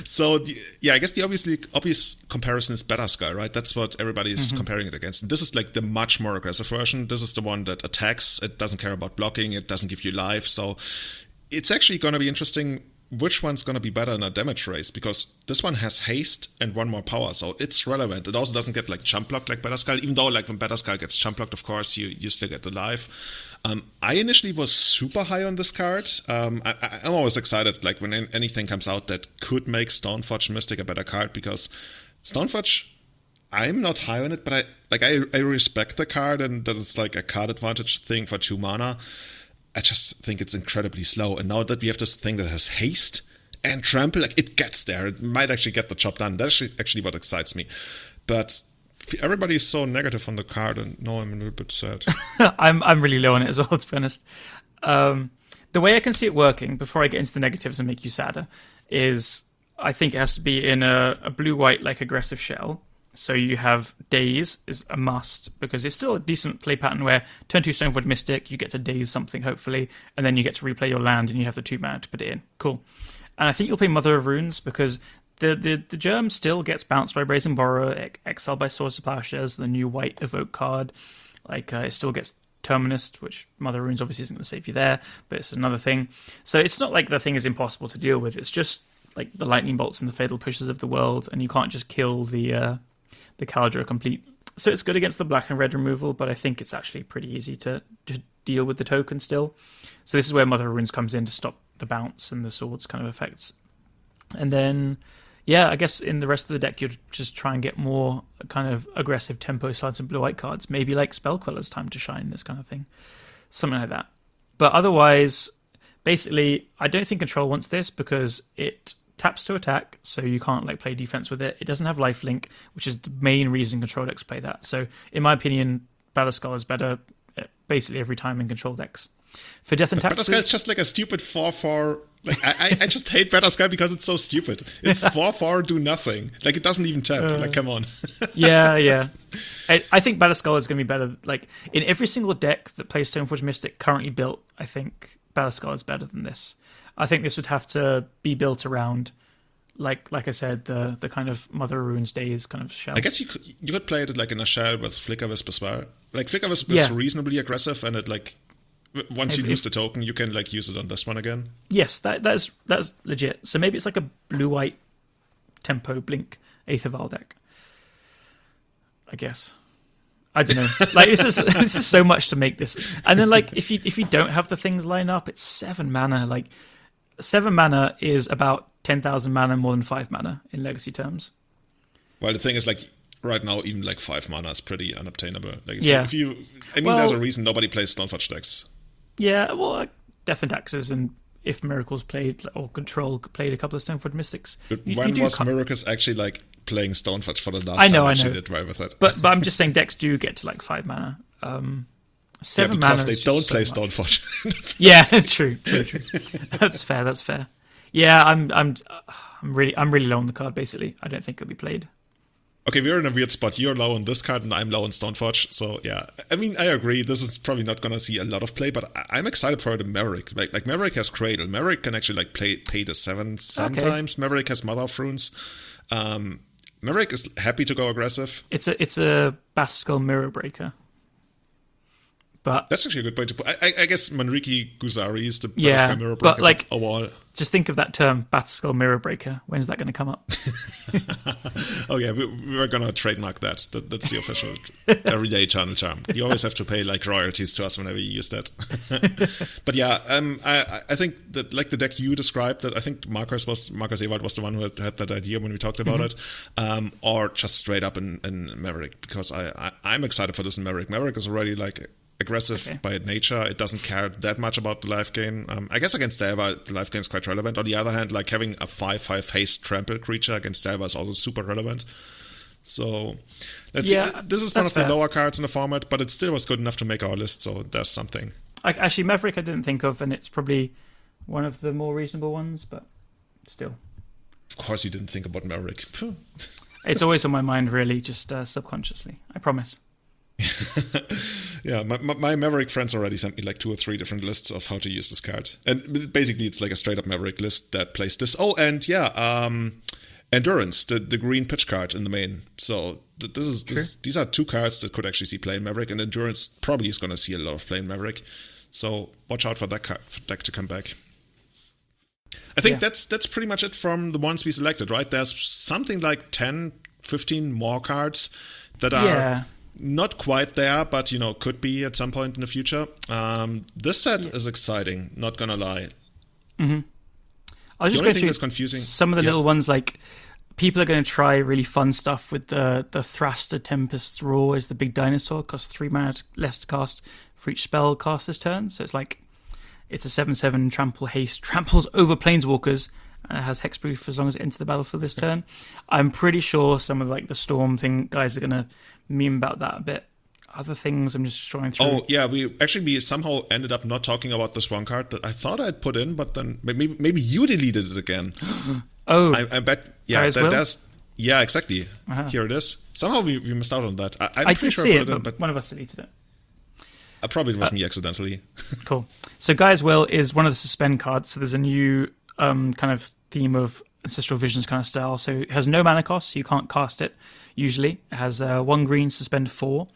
So, I guess the obvious comparison is Batterskull, right? That's what everybody is comparing it against. This is like the much more aggressive version. This is the one that attacks. It doesn't care about blocking. It doesn't give you life. So it's actually going to be interesting which one's going to be better in a damage race, because this one has haste and 1 more power, so it's relevant. It also doesn't get like jump blocked like Batterskull, even though like when Batterskull gets jump blocked, of course, you still get the life. I initially was super high on this card. I'm always excited like when anything comes out that could make Stoneforge Mystic a better card, because Stoneforge, I'm not high on it, but I respect the card and that it's like a card advantage thing for 2 mana. I just think it's incredibly slow. And now that we have this thing that has haste and trample, like it gets there. It might actually get the job done. That's actually what excites me. But everybody is so negative on the card, and now I'm a little bit sad. I'm really low on it as well, to be honest. The way I can see it working, before I get into the negatives and make you sadder, is I think it has to be in a blue-white like aggressive shell. So you have Daze is a must, because it's still a decent play pattern where turn 2 Stoneforge Mystic, you get to Daze something hopefully, and then you get to replay your land and you have the 2 mana to put it in. Cool. And I think you'll play Mother of Runes because the germ still gets bounced by Brazen Borrower, exiled by Swords to Plowshares, the new white evoke card. Like it still gets Terminus, which Mother of Runes obviously isn't going to save you there, but it's another thing. So it's not like the thing is impossible to deal with. It's just like the lightning bolts and the fatal pushes of the world, and you can't just kill the Kaldra complete. So it's good against the black and red removal, but I think it's actually pretty easy to deal with the token still. So this is where Mother of Runes comes in to stop the bounce and the swords kind of effects. And then, yeah, I guess in the rest of the deck, you'd just try and get more kind of aggressive tempo slides and blue-white cards. Maybe like Spellqueller's Time to Shine, this kind of thing. Something like that. But otherwise, basically, I don't think Control wants this because it taps to attack, so you can't like play defense with it. It doesn't have lifelink, which is the main reason Control decks play that. So in my opinion, Batterskull is better basically every time in Control decks. For Death and Taxes, Batterskull is just like a stupid 4/4. Like I just hate Batterskull because it's so stupid. It's 4/4, do nothing. Like it doesn't even tap. Like come on. yeah. I think Batterskull is going to be better. Like in every single deck that plays Stoneforge Mystic currently built, I think Batterskull is better than this. I think this would have to be built around, like I said, the kind of Mother of Runes Days kind of shell. I guess you could play it like in a shell with Flicker Wisp as well. Like Flicker Wisp is reasonably aggressive, and it like once you lose the token, you can like use it on this one again. Yes, that's legit. So maybe it's like a blue-white tempo blink Aether Vial deck. I guess. I don't know. Like this is so much to make this. And then like if you don't have the things lined up, it's 7 mana. Like 7 mana is about 10,000 mana more than 5 mana in Legacy terms. Well, the thing is, like, right now, even, like, 5 mana is pretty unobtainable. Like, if you there's a reason nobody plays Stoneforge decks. Yeah, well, like Death and Taxes and if Miracles played, or Control played a couple of Stoneforge Mystics. When was Miracles actually, like, playing Stoneforge for the last time she did well with it? But I'm just saying decks do get to, like, 5 mana. 7 mana. Because they don't play Stoneforge. Yeah, true. That's fair. Yeah, I'm really low on the card. Basically, I don't think it'll be played. Okay, we're in a weird spot. You're low on this card, and I'm low on Stoneforge. So yeah, I mean, I agree. This is probably not gonna see a lot of play, but I'm excited for the Maverick. Like Maverick has Cradle. Maverick can actually like pay the 7 sometimes. Okay. Maverick has Mother of Runes. Maverick is happy to go aggressive. It's a Batterskull Mirror Breaker. But that's actually a good point to put. I guess Manriki Guzari is the Batterskull Mirror Breaker. But like a wall. Just think of that term, Batterskull Mirror Breaker. When's that going to come up? Oh yeah, we're going to trademark that. That's the official everyday channel charm. You always have to pay like royalties to us whenever you use that. But yeah, I think that like the deck you described, that I think Marcus Ewald was the one who had that idea when we talked about it, or just straight up in Maverick, because I'm excited for this in Maverick. Maverick is already like aggressive by nature. It doesn't care that much about the life gain. I guess against Delva, the life gain is quite relevant. On the other hand, like having a 5/5 haste trample creature against Delva is also super relevant. So let's see. This is one of the lower cards in the format, but it still was good enough to make our list, so there's something. Actually, Maverick I didn't think of, and it's probably one of the more reasonable ones, but still. Of course you didn't think about Maverick. It's always on my mind, really, just subconsciously. I promise. Yeah, my Maverick friends already sent me like 2 or 3 different lists of how to use this card, and basically it's like a straight up Maverick list that plays this. Oh, and Endurance, the green pitch card in the main. So these are 2 cards that could actually see play in Maverick, and Endurance probably is going to see a lot of play in Maverick. So watch out for that deck to come back. I think that's pretty much it from the ones we selected, right? There's something like 10, 15 more cards that are not quite there, but could be at some point in the future. This set is exciting, not gonna lie. Mm-hmm. I was just going through confusing. Some of the little ones, like people are going to try really fun stuff with the Thraster Tempest's Roar is the big dinosaur, costs 3 mana less to cast for each spell cast this turn. So it's like it's a 7/7 trample haste, tramples over planeswalkers, and it has hexproof as long as it enters the battlefield this turn. I'm pretty sure some of like the Storm thing guys are going to meme about that a bit. Other things I'm just trying through. Oh yeah, we somehow ended up not talking about this one card that I thought I'd put in, but then maybe you deleted it again. Oh, I bet. Yeah, that's. Yeah, exactly. Here it is. Somehow we missed out on that. I'm I pretty did sure see I put it, in, but one of us deleted it. Probably it was me accidentally. Cool. So Gaia's Will is one of the suspend cards. So there's a new kind of theme of Ancestral Visions kind of style. So it has no mana cost, so you can't cast it usually. It has 1 green, suspend 4.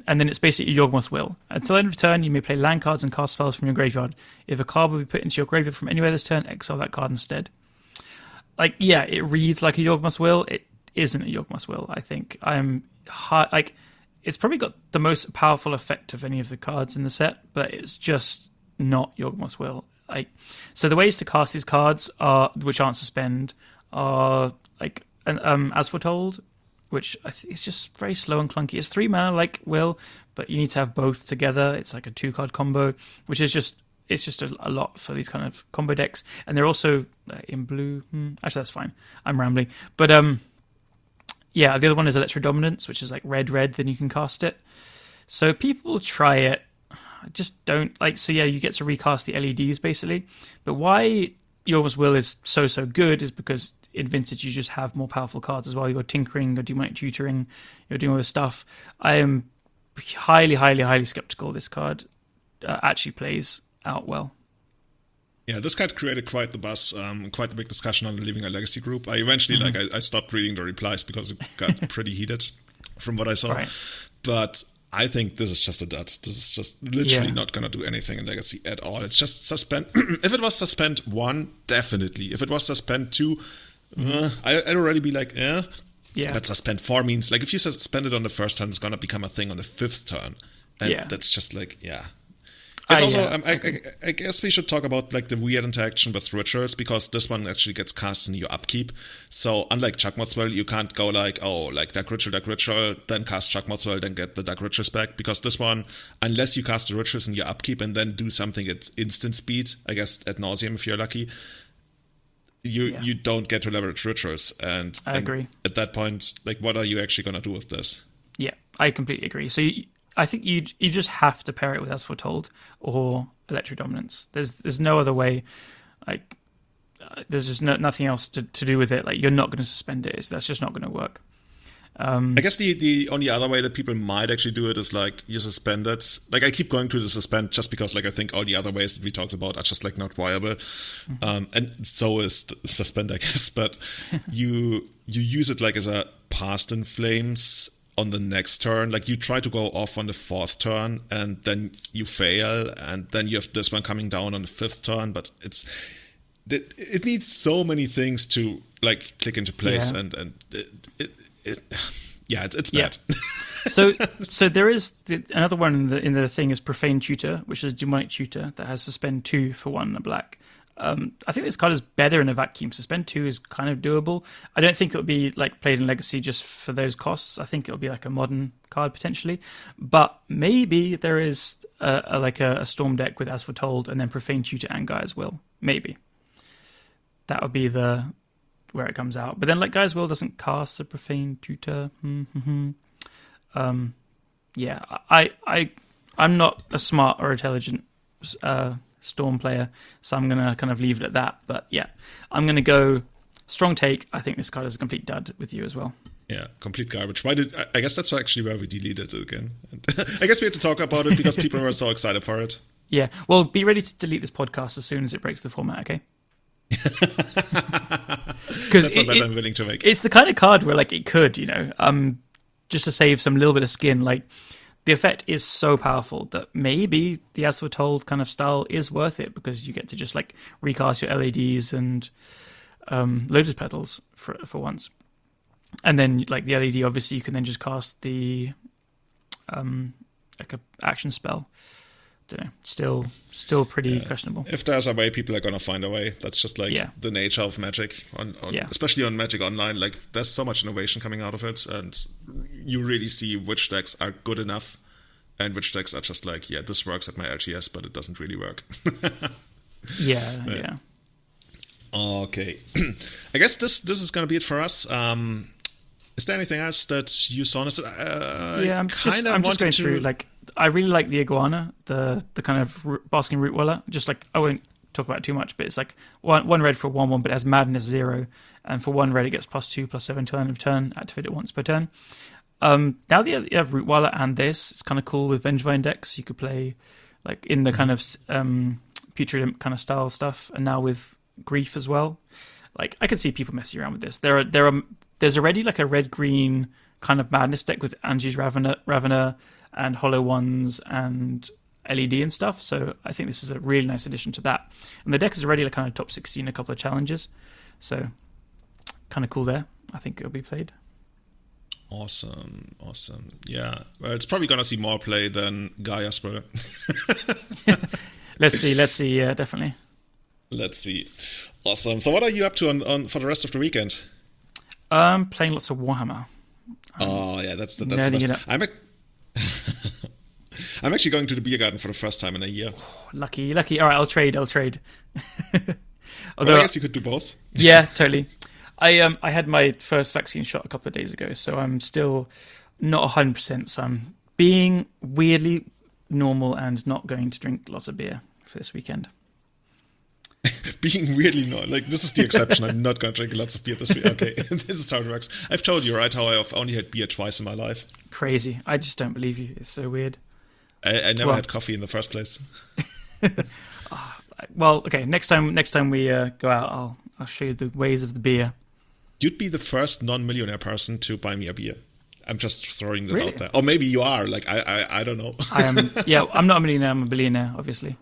And then it's basically Yawgmoth's Will. Until end of turn, you may play land cards and cast spells from your graveyard. If a card will be put into your graveyard from anywhere this turn, exile that card instead. Like, yeah, it reads like a Yawgmoth's Will. It isn't a Yawgmoth's Will, I think. It's probably got the most powerful effect of any of the cards in the set, but it's just not Yawgmoth's Will. So the ways to cast these cards which aren't suspend, are as foretold, which I think is just very slow and clunky. It's 3 mana like Will, but you need to have both together. It's like a 2-card combo, which is just a lot for these kind of combo decks. And they're also in blue. Actually, that's fine. I'm rambling, but yeah, the other one is Electrodominance, which is like red, then you can cast it. So people try it. I just don't like. So yeah, you get to recast the LEDs basically. But why Yawgmoth's Will is so good is because in Vintage you just have more powerful cards as well. You're tinkering, you're demonic tutoring, you're doing all this stuff. I am highly skeptical this card actually plays out well. Yeah, this card created quite the buzz, quite the big discussion on the Leaving a Legacy group. I eventually, I stopped reading the replies because it got pretty heated from what I saw. Right. But I think this is just a dud. This is just literally not going to do anything in Legacy at all. It's just suspend. If it was suspend 1, definitely. If it was suspend 2, I'd already be like, eh. Yeah. But suspend 4 means, like, if you suspend it on the first turn, it's going to become a thing on the 5th turn. And that's just like, It's also, I guess we should talk about like the weird interaction with rituals, because this one actually gets cast in your upkeep. So unlike Chugmoth's Will, you can't go like, oh, like Dark Ritual, then cast Chugmoth's Will, then get the Dark Rituals back. Because this one, unless you cast the rituals in your upkeep and then do something at instant speed, I guess ad nauseum if you're lucky, you don't get to leverage rituals. And I agree. At that point, like, what are you actually going to do with this? Yeah, I completely agree. So I think you just have to pair it with As Foretold or Electrodominance. There's no other way. Like, there's just nothing else to do with it. Like, you're not going to suspend it. That's just not going to work. I guess the only other way that people might actually do it is like you suspend it. Like, I keep going to the suspend just because like I think all the other ways that we talked about are just like not viable. And so is suspend, I guess. But you use it like as a Past in Flames on the next turn. Like, you try to go off on the 4th turn and then you fail, and then you have this one coming down on the 5th turn, but it needs so many things to like click into place, and it's bad. So there is another one in the thing is Profane Tutor, which is Demonic Tutor that has suspend 2 for 1 and a black. I think this card is better in a vacuum. Suspend 2 is kind of doable. I don't think it'll be like played in Legacy just for those costs. I think it'll be like a modern card potentially. But maybe there is a Storm deck with As Foretold and then Profane Tutor and Gaia's Will. Maybe that would be where it comes out. But then like Gaia's Will doesn't cast the Profane Tutor. I'm not a smart or intelligent Storm player, so I'm gonna kind of leave it at that. But yeah, I'm gonna go strong take. I think this card is a complete dud with you as well. Yeah, complete garbage. I guess that's actually where we deleted it again. And I guess we had to talk about it because people were so excited for it. Yeah, well, be ready to delete this podcast as soon as it breaks the format, okay? That's a bet I'm willing to make. It's the kind of card where like it could, just to save some little bit of skin, like. The effect is so powerful that maybe the As Foretold kind of style is worth it, because you get to just like recast your LEDs and Lotus Petals for once. And then like the LED, obviously you can then just cast the like a action spell. Don't know, still pretty questionable. If there's a way, people are gonna find a way. That's just like the nature of Magic, especially on Magic Online. Like, there's so much innovation coming out of it, and you really see which decks are good enough and which decks are just like, this works at my LGS, but it doesn't really work. Yeah. Okay, I guess this is gonna be it for us. Is there anything else that you saw? I'm just going through. Like, I really like the iguana, the kind of basking root weller. Just like, I won't talk about it too much, but it's like one red for 1/1, but it has Madness 0, and for 1 red it gets +2/+7 till end of turn. Activate it once per turn. Now that you have Rootweiler and this, it's kind of cool with Vengevine decks. You could play like in the kind of Putrid kind of style stuff, and now with Grief as well. Like I could see people messing around with this. There's already like a red-green kind of Madness deck with Angie's Ravener and Hollow Ones and LED and stuff. So I think this is a really nice addition to that. And the deck is already like kind of top 16 a couple of challenges. So kind of cool there. I think it'll be played. Awesome. Yeah. Well, it's probably going to see more play than Gaea Spur. Let's see. Yeah, definitely. Let's see. Awesome. So what are you up to on for the rest of the weekend? Playing lots of Warhammer. That's the best. I'm actually going to the beer garden for the first time in a year. Lucky. All right, I'll trade. Although I guess you could do both. Yeah, totally. I had my first vaccine shot a couple of days ago, so I'm still not 100%. So I'm being weirdly normal and not going to drink lots of beer for this weekend. Being weirdly not, like, this is the exception. I'm not going to drink lots of beer this week. Okay, this is how it works. I've told you, right, how I've only had beer twice in my life. Crazy. I just don't believe you. It's so weird. I never had coffee in the first place. Well, okay, next time we go out, I'll show you the ways of the beer. You'd be the first non-millionaire person to buy me a beer. I'm just throwing that Really? out there. Or maybe you are. Like, I don't know. I am. Yeah, I'm not a millionaire. I'm a billionaire, obviously.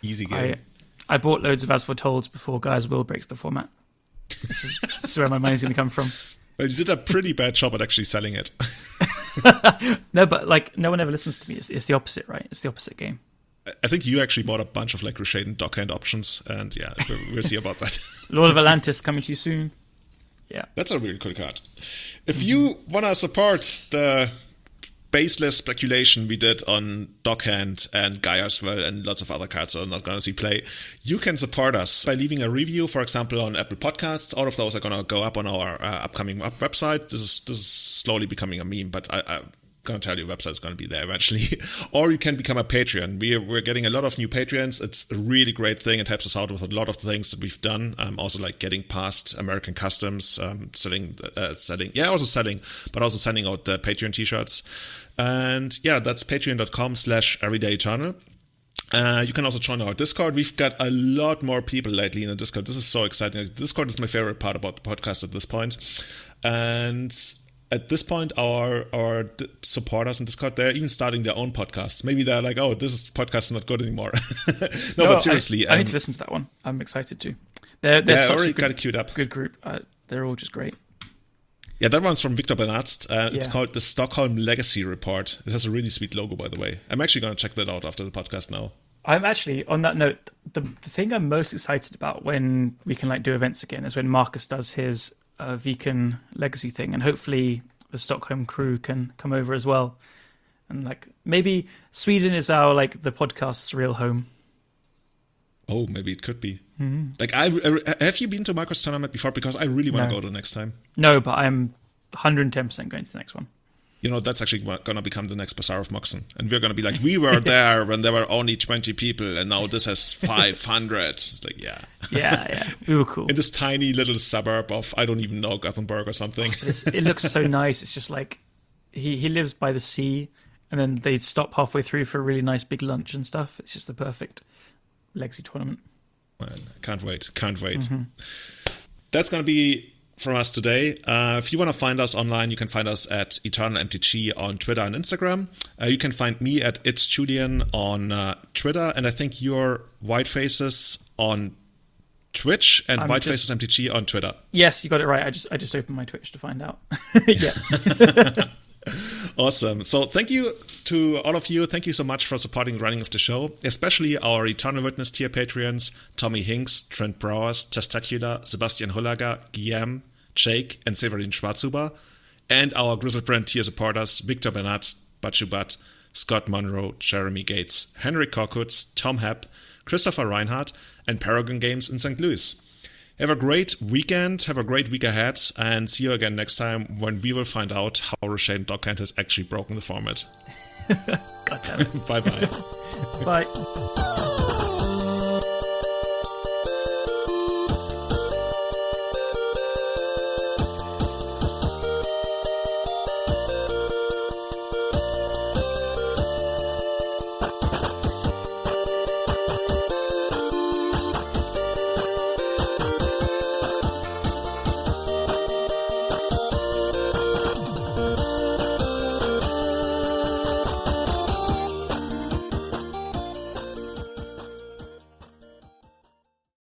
Easy game. I bought loads of As Foretold before Gaia's Will breaks the format. This is where my money's going to come from. Well, you did a pretty bad job at actually selling it. No, but like no one ever listens to me. It's the opposite, right? It's the opposite game. I think you actually bought a bunch of like Rishadan dockhand options, and yeah, we'll see about that. Lord of Atlantis coming to you soon. Yeah, that's a really cool card. If you want to support the baseless speculation we did on Dockhand and Gaea as well, and lots of other cards that are not going to see play, you can support us by leaving a review, for example, on Apple Podcasts. All of those are going to go up on our upcoming website. This is slowly becoming a meme, but I'm going to tell you, website's going to be there eventually. Or you can become a Patreon. We're getting a lot of new Patreons. It's a really great thing. It helps us out with a lot of things that we've done. Also like getting past American customs, selling, but also sending out the Patreon t-shirts. And yeah, that's patreon.com/everydayeternal. You can also join our Discord. We've got a lot more people lately in the Discord. This is so exciting. Discord is my favorite part about the podcast at this point. And at this point, our supporters in Discord, they're even starting their own podcasts. Maybe they're like, oh, this podcast is not good anymore. No, but seriously. I need to listen to that one. I'm excited to. They're I such already a got it queued up. Good group. They're all just great. Yeah, that one's from Victor Bernards. It's called the Stockholm Legacy Report. It has a really sweet logo, by the way. I'm actually going to check that out after the podcast now. I'm actually, on that note, the thing I'm most excited about when we can like do events again is when Marcus does his Viken Legacy thing, and hopefully the Stockholm crew can come over as well. And like maybe Sweden is our like the podcast's real home. Oh, maybe it could be. Mm-hmm. Like, have you been to Marcus tournament before? Because I really want to go the next time. No, but I'm 110% going to the next one. You know, that's actually going to become the next Bazaar of Moxon. And we're going to be like, we were there when there were only 20 people, and now this has 500. It's like, yeah. Yeah. We were cool. In this tiny little suburb of, I don't even know, Gothenburg or something. It looks so nice. It's just like, he lives by the sea, and then they stop halfway through for a really nice big lunch and stuff. It's just the perfect Legacy tournament. Man, can't wait. Mm-hmm. That's going to be from us today. If you want to find us online, you can find us at EternalMTG on Twitter and Instagram. You can find me at It's Julian on Twitter, and I think you're Whitefaces on Twitch and Whitefaces MTG on Twitter. Yes, you got it right. I just opened my Twitch to find out. Yeah. Awesome. So thank you to all of you. Thank you so much for supporting the running of the show, especially our Eternal Witness tier Patreons, Tommy Hinks, Trent Browers, Testacular, Sebastian Hullager, Guillaume, Jake, and Severin Schwarzhuber, and our Grizzlebrand tier supporters, Victor Bernard, Bachubat, Scott Monroe, Jeremy Gates, Henrik Korkutz, Tom Hepp, Christopher Reinhardt, and Paragon Games in St. Louis. Have a great weekend, have a great week ahead, and see you again next time when we will find out how Rishadan Dockhand has actually broken the format. God damn it. Bye-bye. Bye.